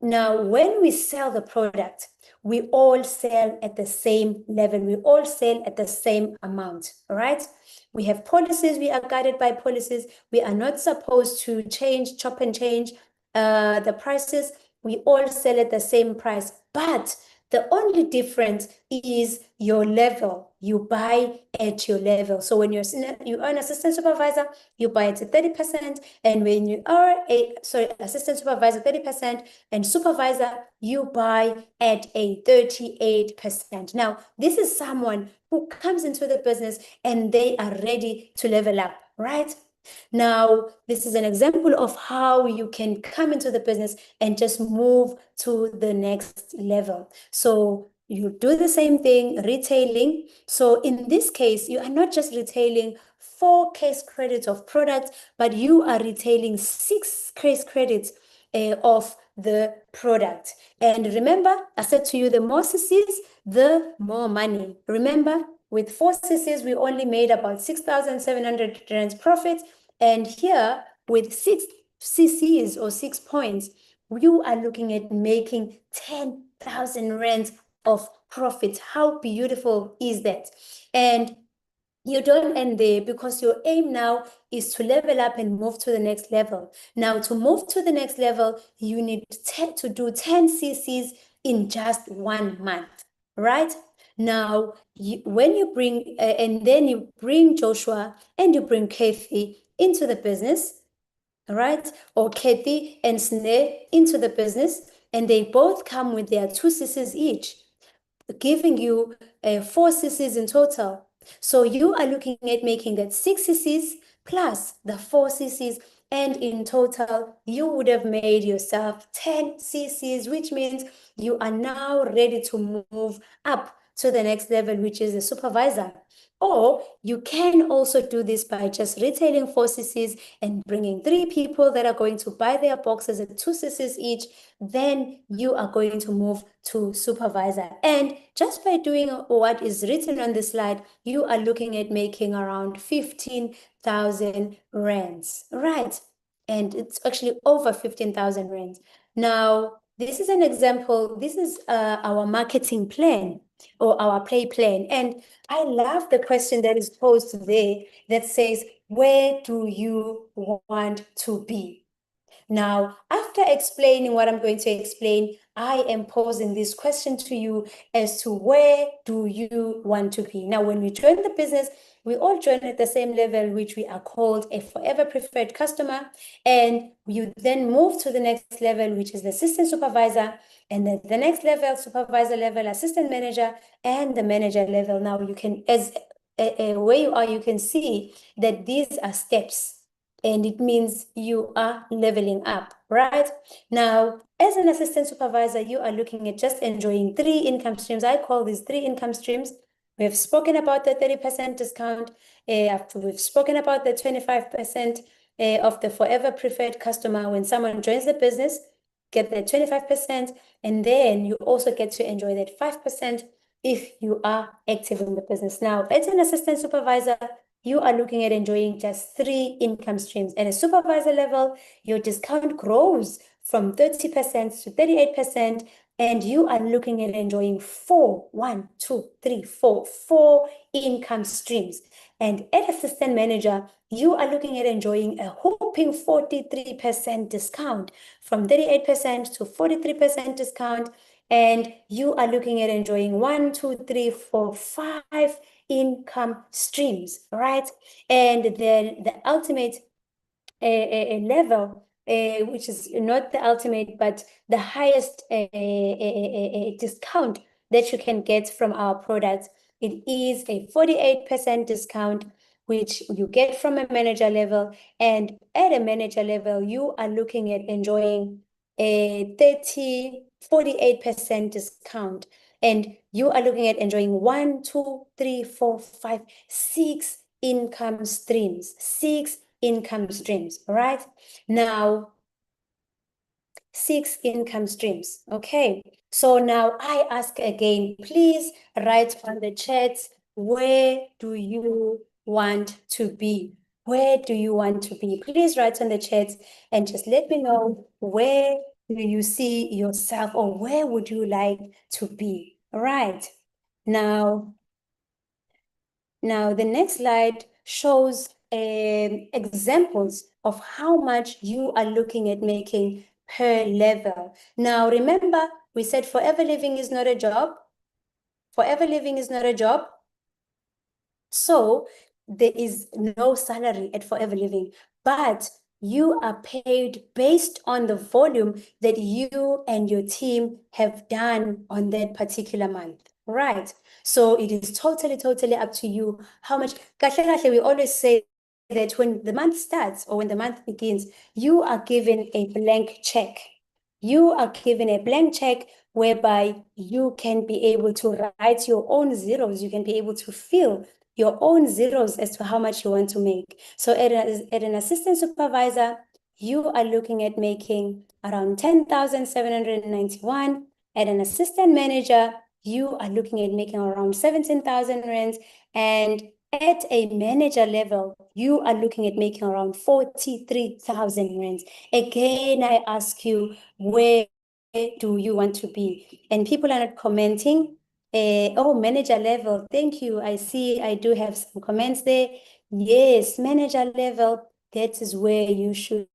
Now, when we sell the product, we all sell at the same level. We all sell at the same amount, all right? We have policies. We are guided by policies. We are not supposed to chop and change the prices. We all sell at the same price, but the only difference is your level. You buy at your level. So when you're an assistant supervisor, you buy at 30%. And when you are assistant supervisor, 30%, and supervisor, you buy at a 38%. Now, this is someone who comes into the business and they are ready to level up, right? Now, this is an example of how you can come into the business and just move to the next level. So you do the same thing, retailing. So in this case, you are not just retailing 4 case credits of products, but you are retailing 6 case credits of the product. And remember, I said to you, the more CCs, the more money. Remember, with 4 CCs, we only made about 6,700 rands profit. And here, with 6 CCs or 6 points, you are looking at making 10,000 rands of profit. How beautiful is that? And you don't end there, because your aim now is to level up and move to the next level. Now, to move to the next level, you need to do 10 CCs in just 1 month, right? Now, when you bring, and then you bring Joshua and you bring Kathy into the business, right? Or Kathy and Sneh into the business, and they both come with their 2 CCs each, giving you 4 CCs in total. So you are looking at making that 6 CCs plus the 4 CCs, and in total, you would have made yourself 10 CCs, which means you are now ready to move up to the next level, which is a supervisor. Or you can also do this by just retailing 4 CCs and bringing 3 people that are going to buy their boxes at 2 CCs each. Then you are going to move to supervisor. And just by doing what is written on the slide, you are looking at making around 15,000 rands, right? And it's actually over 15,000 rands. Now, this is an example. This is our marketing plan or our play plan. And I love the question that is posed there that says, where do you want to be? Now, after explaining what I'm going to explain, I am posing this question to you as to where do you want to be? Now, when we join the business, we all join at the same level, which we are called a forever preferred customer. And you then move to the next level, which is the assistant supervisor, and then the next level, supervisor level, assistant manager, and the manager level. Now, you can, as where you are, you can see that these are steps. And it means you are leveling up, right? Now, as an assistant supervisor, you are looking at just enjoying 3 income streams. I call these 3 income streams. We have spoken about the 30% discount. After we've spoken about the 25% of the forever preferred customer when someone joins the business, get the 25%, and then you also get to enjoy that 5% if you are active in the business. Now, as an assistant supervisor, you are looking at enjoying just 3 income streams. At a supervisor level, your discount grows from 30% to 38%, and you are looking at enjoying 4 income streams. And at assistant manager, you are looking at enjoying a whopping 43% discount, from 38% to 43% discount. And you are looking at enjoying 5 income streams, right? And then the ultimate level, which is not the ultimate, but the highest discount that you can get from our products, it is a 48% discount, which you get from a manager level. And at a manager level, you are looking at enjoying a 48% discount. And you are looking at enjoying 6 income streams, 6 income streams, right? Now, 6 income streams, okay? So now I ask again, please write on the chat, where do you want to be? Where do you want to be? Please write on the chat and just let me know, where do you see yourself, or where would you like to be? All right. Now, the next slide shows examples of how much you are looking at making per level. Now, remember, we said forever living is not a job. Forever living is not a job. So there is no salary at forever living, but you are paid based on the volume that you and your team have done on that particular month, right? So it is totally up to you how much. Kahle kahle, we always say that when the month starts or when the month begins, you are given a blank check. You are given a blank check whereby you can be able to write your own zeros. You can be able to fill your own zeros as to how much you want to make. So at an assistant supervisor, you are looking at making around 10,791. At an assistant manager, you are looking at making around 17,000 rands. And at a manager level, you are looking at making around 43,000 rands. Again, I ask you, where do you want to be? And people are not commenting. Oh, manager level. Thank you. I see I do have some comments there. Yes, manager level. That is where you should,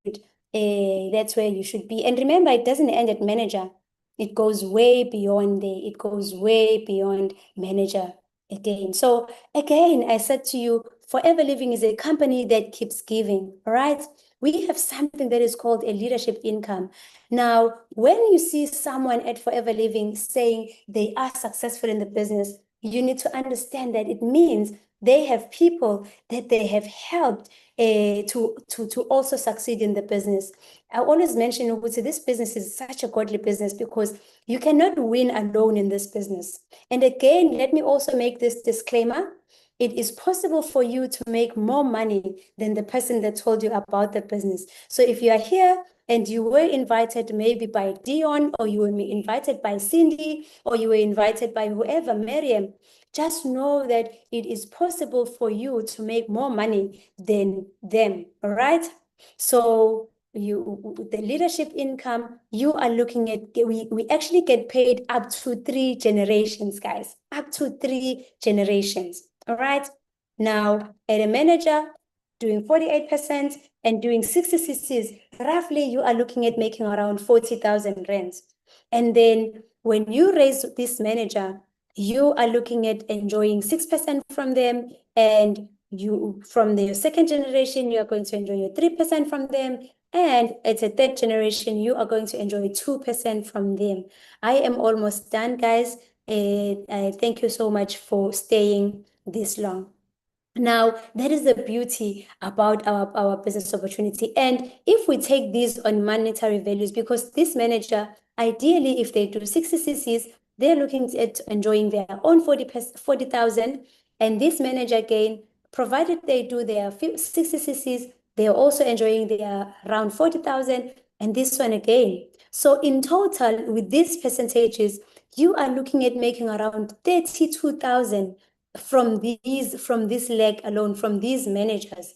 that's where you should be. And remember, it doesn't end at manager. It goes way beyond there. It goes way beyond manager again. So again, I said to you, Forever Living is a company that keeps giving, all right? We have something that is called a leadership income. Now, when you see someone at Forever Living saying they are successful in the business, you need to understand that it means they have people that they have helped to also succeed in the business. I always mention, Uguti, this business is such a godly business because you cannot win alone in this business. And again, let me also make this disclaimer. It is possible for you to make more money than the person that told you about the business. So if you are here and you were invited maybe by Dion, or you were invited by Cindy, or you were invited by whoever, Miriam, just know that it is possible for you to make more money than them, all right? So the leadership income, you are looking at, we actually get paid up to 3 generations, guys, up to 3 generations, all right? Now, at a manager, doing 48% and doing 60 CCs, roughly you are looking at making around 40,000 rands. And then when you raise this manager, you are looking at enjoying 6% from them, and you from the second generation, you are going to enjoy your 3% from them, and at a third generation, you are going to enjoy 2% from them. I am almost done, guys. Thank you so much for staying this long. Now, that is the beauty about our business opportunity. And if we take these on monetary values, because this manager, ideally, if they do 60 CCs, they're looking at enjoying their own 40,000. And this manager, again, provided they do their 60 CCs, they're also enjoying their around 40,000. And this one again. So in total, with these percentages, you are looking at making around 32,000 from this leg alone, from these managers,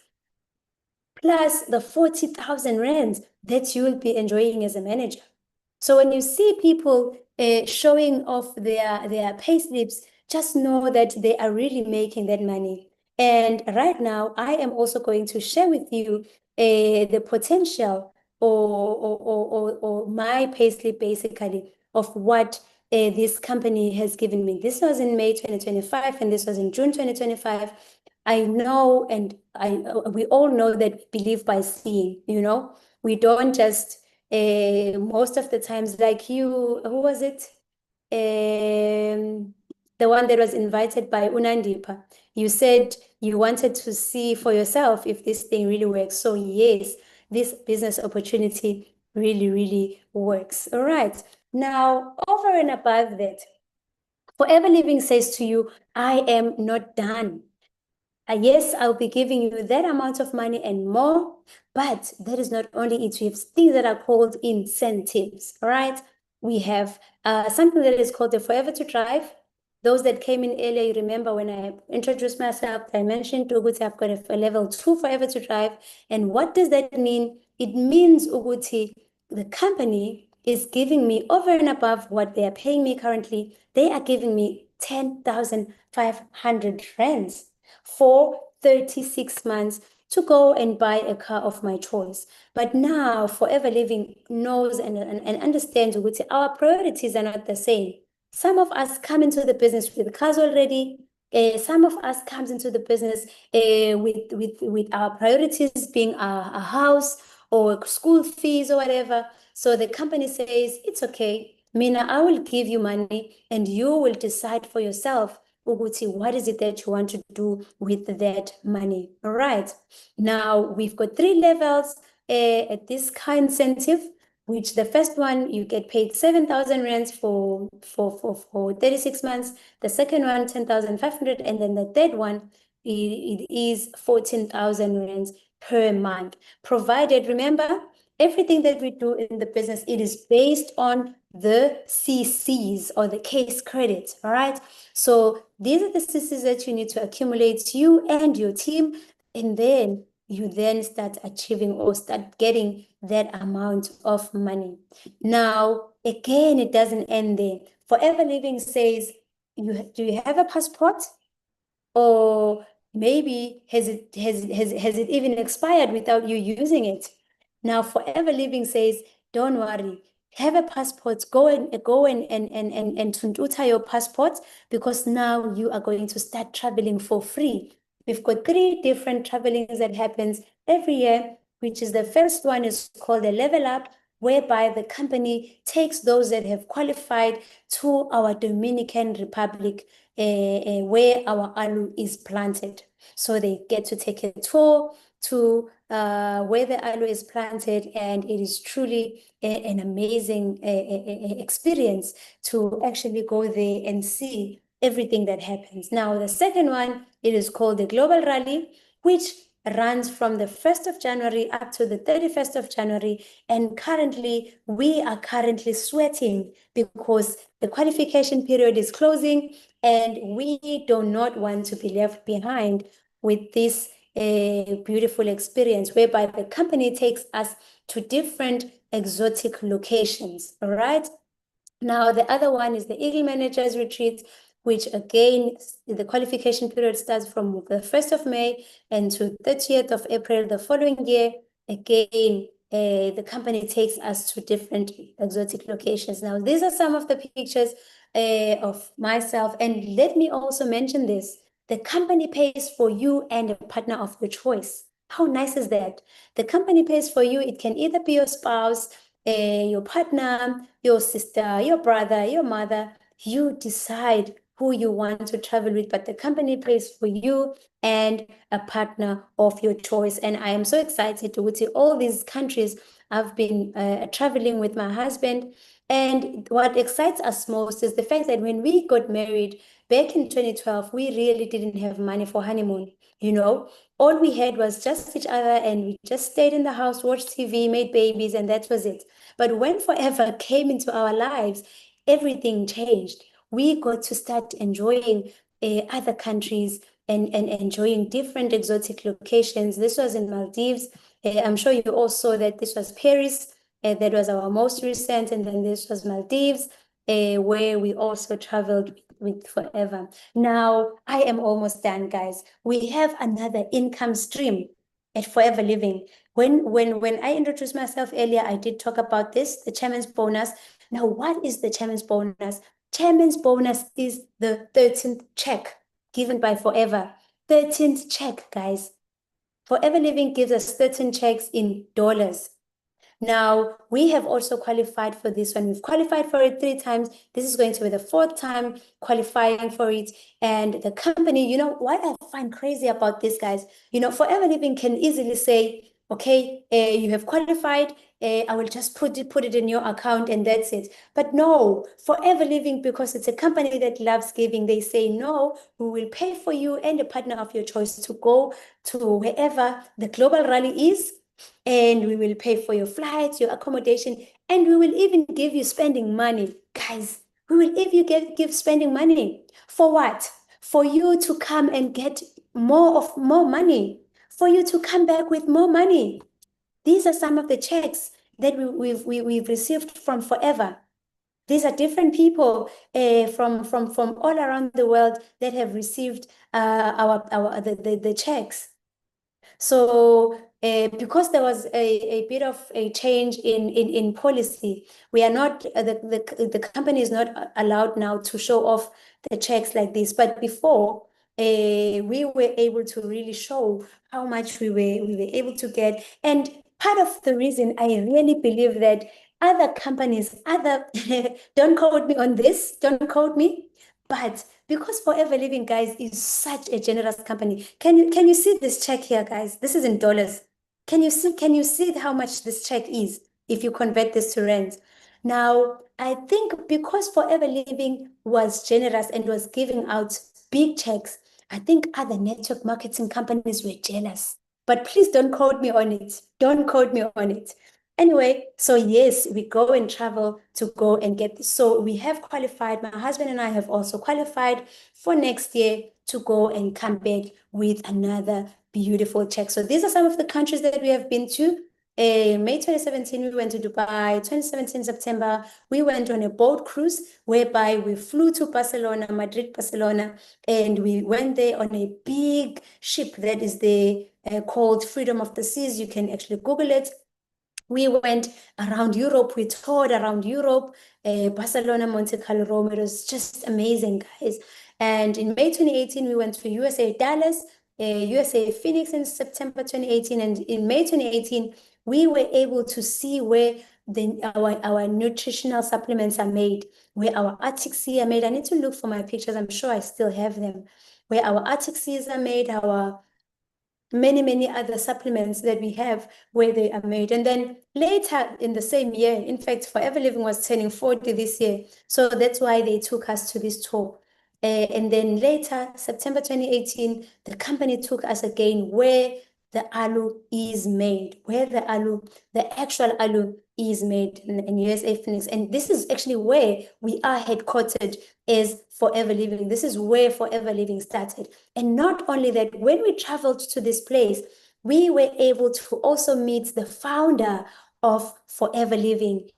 plus the 40,000 rands that you will be enjoying as a manager. So when you see people showing off their pay slips, just know that they are really making that money. And right now, I am also going to share with you the potential, or my pay slip basically, of what this company has given me. This was in May 2025, and this was in June 2025. I know, and we all know that we believe by seeing, we don't just most of the times, like you, who was it? The one that was invited by Unandipa. You said you wanted to see for yourself if this thing really works. So yes, this business opportunity really, really works. All right. Now, over and above that, Forever Living says to you, I am not done. Yes, I'll be giving you that amount of money and more, but that is not only it. We have things that are called incentives, all right? We have something that is called the Forever to Drive. Those that came in earlier, you remember when I introduced myself, I mentioned Uguti, I've got a level 2 Forever to Drive. And what does that mean? It means, Uguti, the company is giving me over and above what they are paying me currently. They are giving me 10,500 rands for 36 months to go and buy a car of my choice. But now Forever Living knows and understands which our priorities are not the same. Some of us come into the business with cars already. Some of us comes into the business with our priorities being a house or school fees or whatever. So the company says, it's okay, Mina, I will give you money and you will decide for yourself, Uguti, what is it that you want to do with that money? All right. Now we've got 3 levels at this car incentive, which the first one you get paid 7,000 rands for 36 months. The second one 10,500, and then the third one it is 14,000 rands per month. Provided, remember, everything that we do in the business, it is based on the CCs or the case credits, all right? So these are the CCs that you need to accumulate, you and your team, and then you then start achieving or start getting that amount of money. Now, again, it doesn't end there. Forever Living says, do you have a passport? Or maybe has it even expired without you using it? Now, Forever Living says, don't worry, have a passport, go and tuntuta your passport, because now you are going to start traveling for free. We've got 3 different travelings that happens every year, which is the first one is called a level up, whereby the company takes those that have qualified to our Dominican Republic, where our aloe is planted. So they get to take a tour to where the aloe is planted, and it is truly an amazing experience to actually go there and see everything that happens. Now, the second one, it is called the Global Rally, which runs from the 1st of January up to the 31st of January. And currently, we are currently sweating because the qualification period is closing, and we do not want to be left behind with this beautiful experience whereby the company takes us to different exotic locations, all right? Now, the other one is the Eagle Managers Retreat, which again, the qualification period starts from the 1st of May and to 30th of April the following year. Again, the company takes us to different exotic locations. Now, these are some of the pictures of myself. And let me also mention this. The company pays for you and a partner of your choice. How nice is that? The company pays for you. It can either be your spouse, your partner, your sister, your brother, your mother. You decide who you want to travel with, but the company pays for you and a partner of your choice. And I am so excited to see all these countries. I've been traveling with my husband. And what excites us most is the fact that when we got married back in 2012, we really didn't have money for honeymoon. You know, all we had was just each other, and we just stayed in the house, watched TV, made babies, and that was it. But when Forever came into our lives, everything changed. We got to start enjoying other countries and enjoying different exotic locations. This was in Maldives. I'm sure you all saw that this was Paris. That was our most recent. And then this was Maldives, where we also traveled with Forever. Now, I am almost done, guys. We have another income stream at Forever Living. When I introduced myself earlier, I did talk about this, the chairman's bonus. Now, what is the chairman's bonus? Chairman's bonus is the 13th check given by Forever. 13th check, guys. Forever Living gives us 13 checks in dollars. Now, we have also qualified for this one. We've qualified for it 3 times. This is going to be the 4th time qualifying for it. And the company, you know, what I find crazy about this, guys, you know, Forever Living can easily say, okay, you have qualified. I will just put it in your account and that's it. But no, Forever Living, because it's a company that loves giving, they say, no, we will pay for you and a partner of your choice to go to wherever the global rally is, and we will pay for your flights, your accommodation, and we will even give you spending money. Guys, we will even give spending money. For what? For you to come and get more money, for you to come back with more money. These are some of the checks that we've received from Forever. These are different people from all around the world that have received the checks. So because there was a bit of a change in policy, we are not, the company is not allowed now to show off the checks like this. But before, we were able to really show how much we were able to get. And part of the reason I really believe that other companies, don't quote me on this, don't quote me, but because Forever Living, guys, is such a generous company. Can you see this check here, guys? This is in dollars. Can you see how much this check is if you convert this to rent? Now, I think because Forever Living was generous and was giving out big checks, I think other network marketing companies were jealous, but please don't quote me on it. Don't quote me on it. Anyway, so yes, we go and travel to go and get this. So we have qualified, my husband and I have also qualified for next year to go and come back with another beautiful check. So these are some of the countries that we have been to. May 2017, we went to Dubai. 2017, September, we went on a boat cruise whereby we flew to Barcelona, Madrid, Barcelona, and we went there on a big ship that is the called Freedom of the Seas. You can actually Google it. We went around Europe. We toured around Europe, Barcelona, Monte Carlo, Rome. It was just amazing, guys. And in May 2018, we went to USA, Dallas, USA, Phoenix in September 2018. And in May 2018, we were able to see where our nutritional supplements are made, where our Arctic Sea are made. I need to look for my pictures. I'm sure I still have them. Where our Arctic Seas are made, our many other supplements that we have where they are made. And then later in the same year, in fact, Forever Living was turning 40 this year. So that's why they took us to this tour. And then later, September 2018, the company took us again where the alu is made, where the actual alu is made in USA Phoenix. And this is actually where we are headquartered as Forever Living. This is where Forever Living started. And not only that, when we traveled to this place, we were able to also meet the founder of Forever Living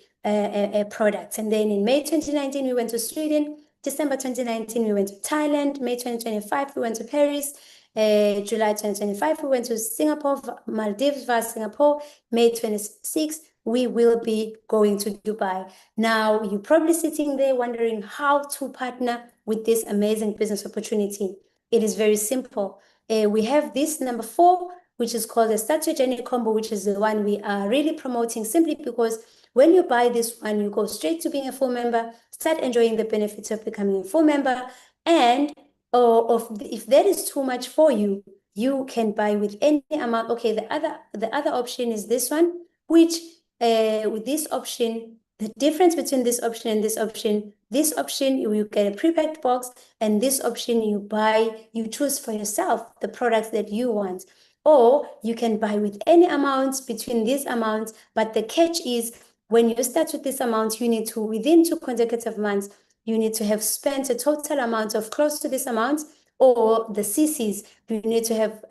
products. And then in May 2019, we went to Sweden. December 2019, we went to Thailand. May 2025, we went to Paris. July 2025, we went to Singapore, Maldives via Singapore. May 26, we will be going to Dubai. Now, you're probably sitting there wondering how to partner with this amazing business opportunity. It is very simple. We have this number 4, which is called the Start Your Journey Combo, which is the one we are really promoting simply because when you buy this one, you go straight to being a full member, start enjoying the benefits of becoming a full member. And if that is too much for you, you can buy with any amount. Okay, the other option is this one, which with this option, the difference between this option and this option, you get a prepacked box, and this option you choose for yourself the products that you want. Or you can buy with any amounts between these amounts, but the catch is when you start with this amount, you need to, within 2 consecutive months, you need to have spent a total amount of close to this amount, or the CCs, you need to have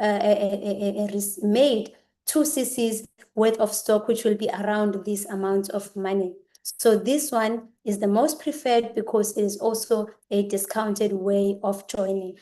made 2 CCs worth of stock, which will be around this amount of money. So this one is the most preferred because it is also a discounted way of joining.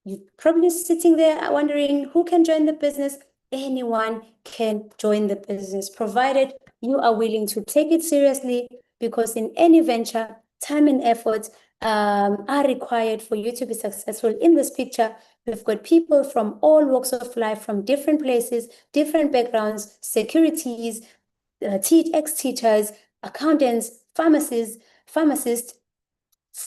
You're probably sitting there wondering who can join the business. Anyone can join the business, provided you are willing to take it seriously, because in any venture, time and effort are required for you to be successful. In this picture, we've got people from all walks of life, from different places, different backgrounds, securities, ex-teachers, accountants, pharmacists,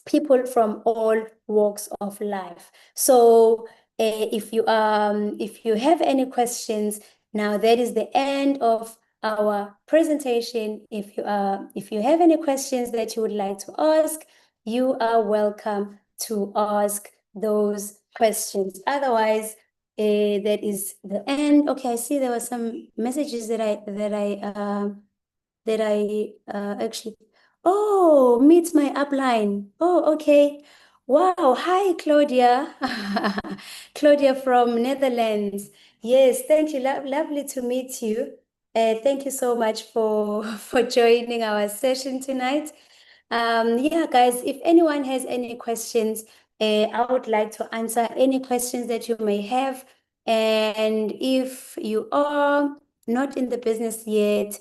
people from all walks of life. So if you have any questions, now that is the end of our presentation. If you have any questions that you would like to ask, you are welcome to ask those questions. Otherwise, that is the end. Okay, I see there were some messages that I actually. Oh, meet my upline. Oh, okay. Wow. Hi, Claudia. Claudia from Netherlands. Yes, thank you. Lovely to meet you. Thank you so much for for joining our session tonight. Yeah, guys, if anyone has any questions, I would like to answer any questions that you may have. And if you are not in the business yet,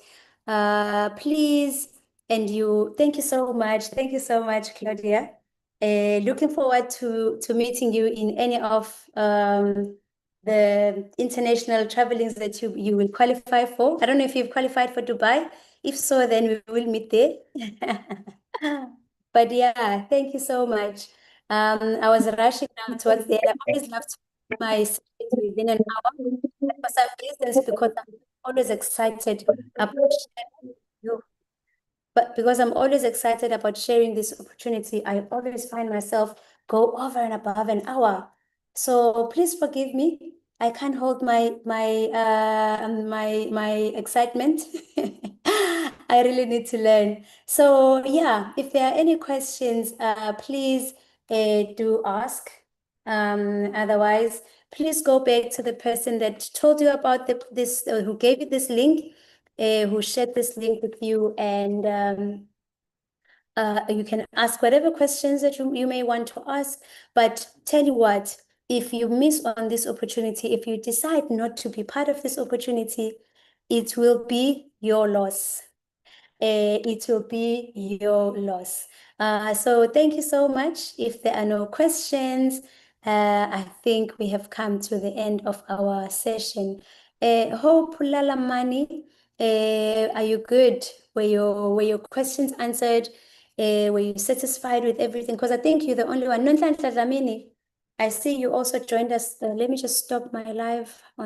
please, thank you so much. Thank you so much, Claudia. Looking forward to meeting you in any of the international travelings that you will qualify for. I don't know if you've qualified for Dubai. If so, then we will meet there. But yeah, thank you so much. I was rushing now towards the end. I always love to keep my sessions within an hour. For some reasons, because I'm always excited about sharing you. But because I'm always excited about sharing this opportunity, I always find myself go over and above an hour. So please forgive me. I can't hold my excitement. I really need to learn. So yeah, if there are any questions, please do ask. Otherwise, please go back to the person that told you about this, who gave you this link, who shared this link with you, and you can ask whatever questions that you may want to ask. But tell you what, if you miss on this opportunity, if you decide not to be part of this opportunity, it will be your loss. It will be your loss. So thank you so much. If there are no questions, I think we have come to the end of our session. Hope Lalamani, are you good? Were your questions answered? Were you satisfied with everything? Because I think you're the only one. Nonhlanhla Dlamini, I see you also joined us. Let me just stop my live on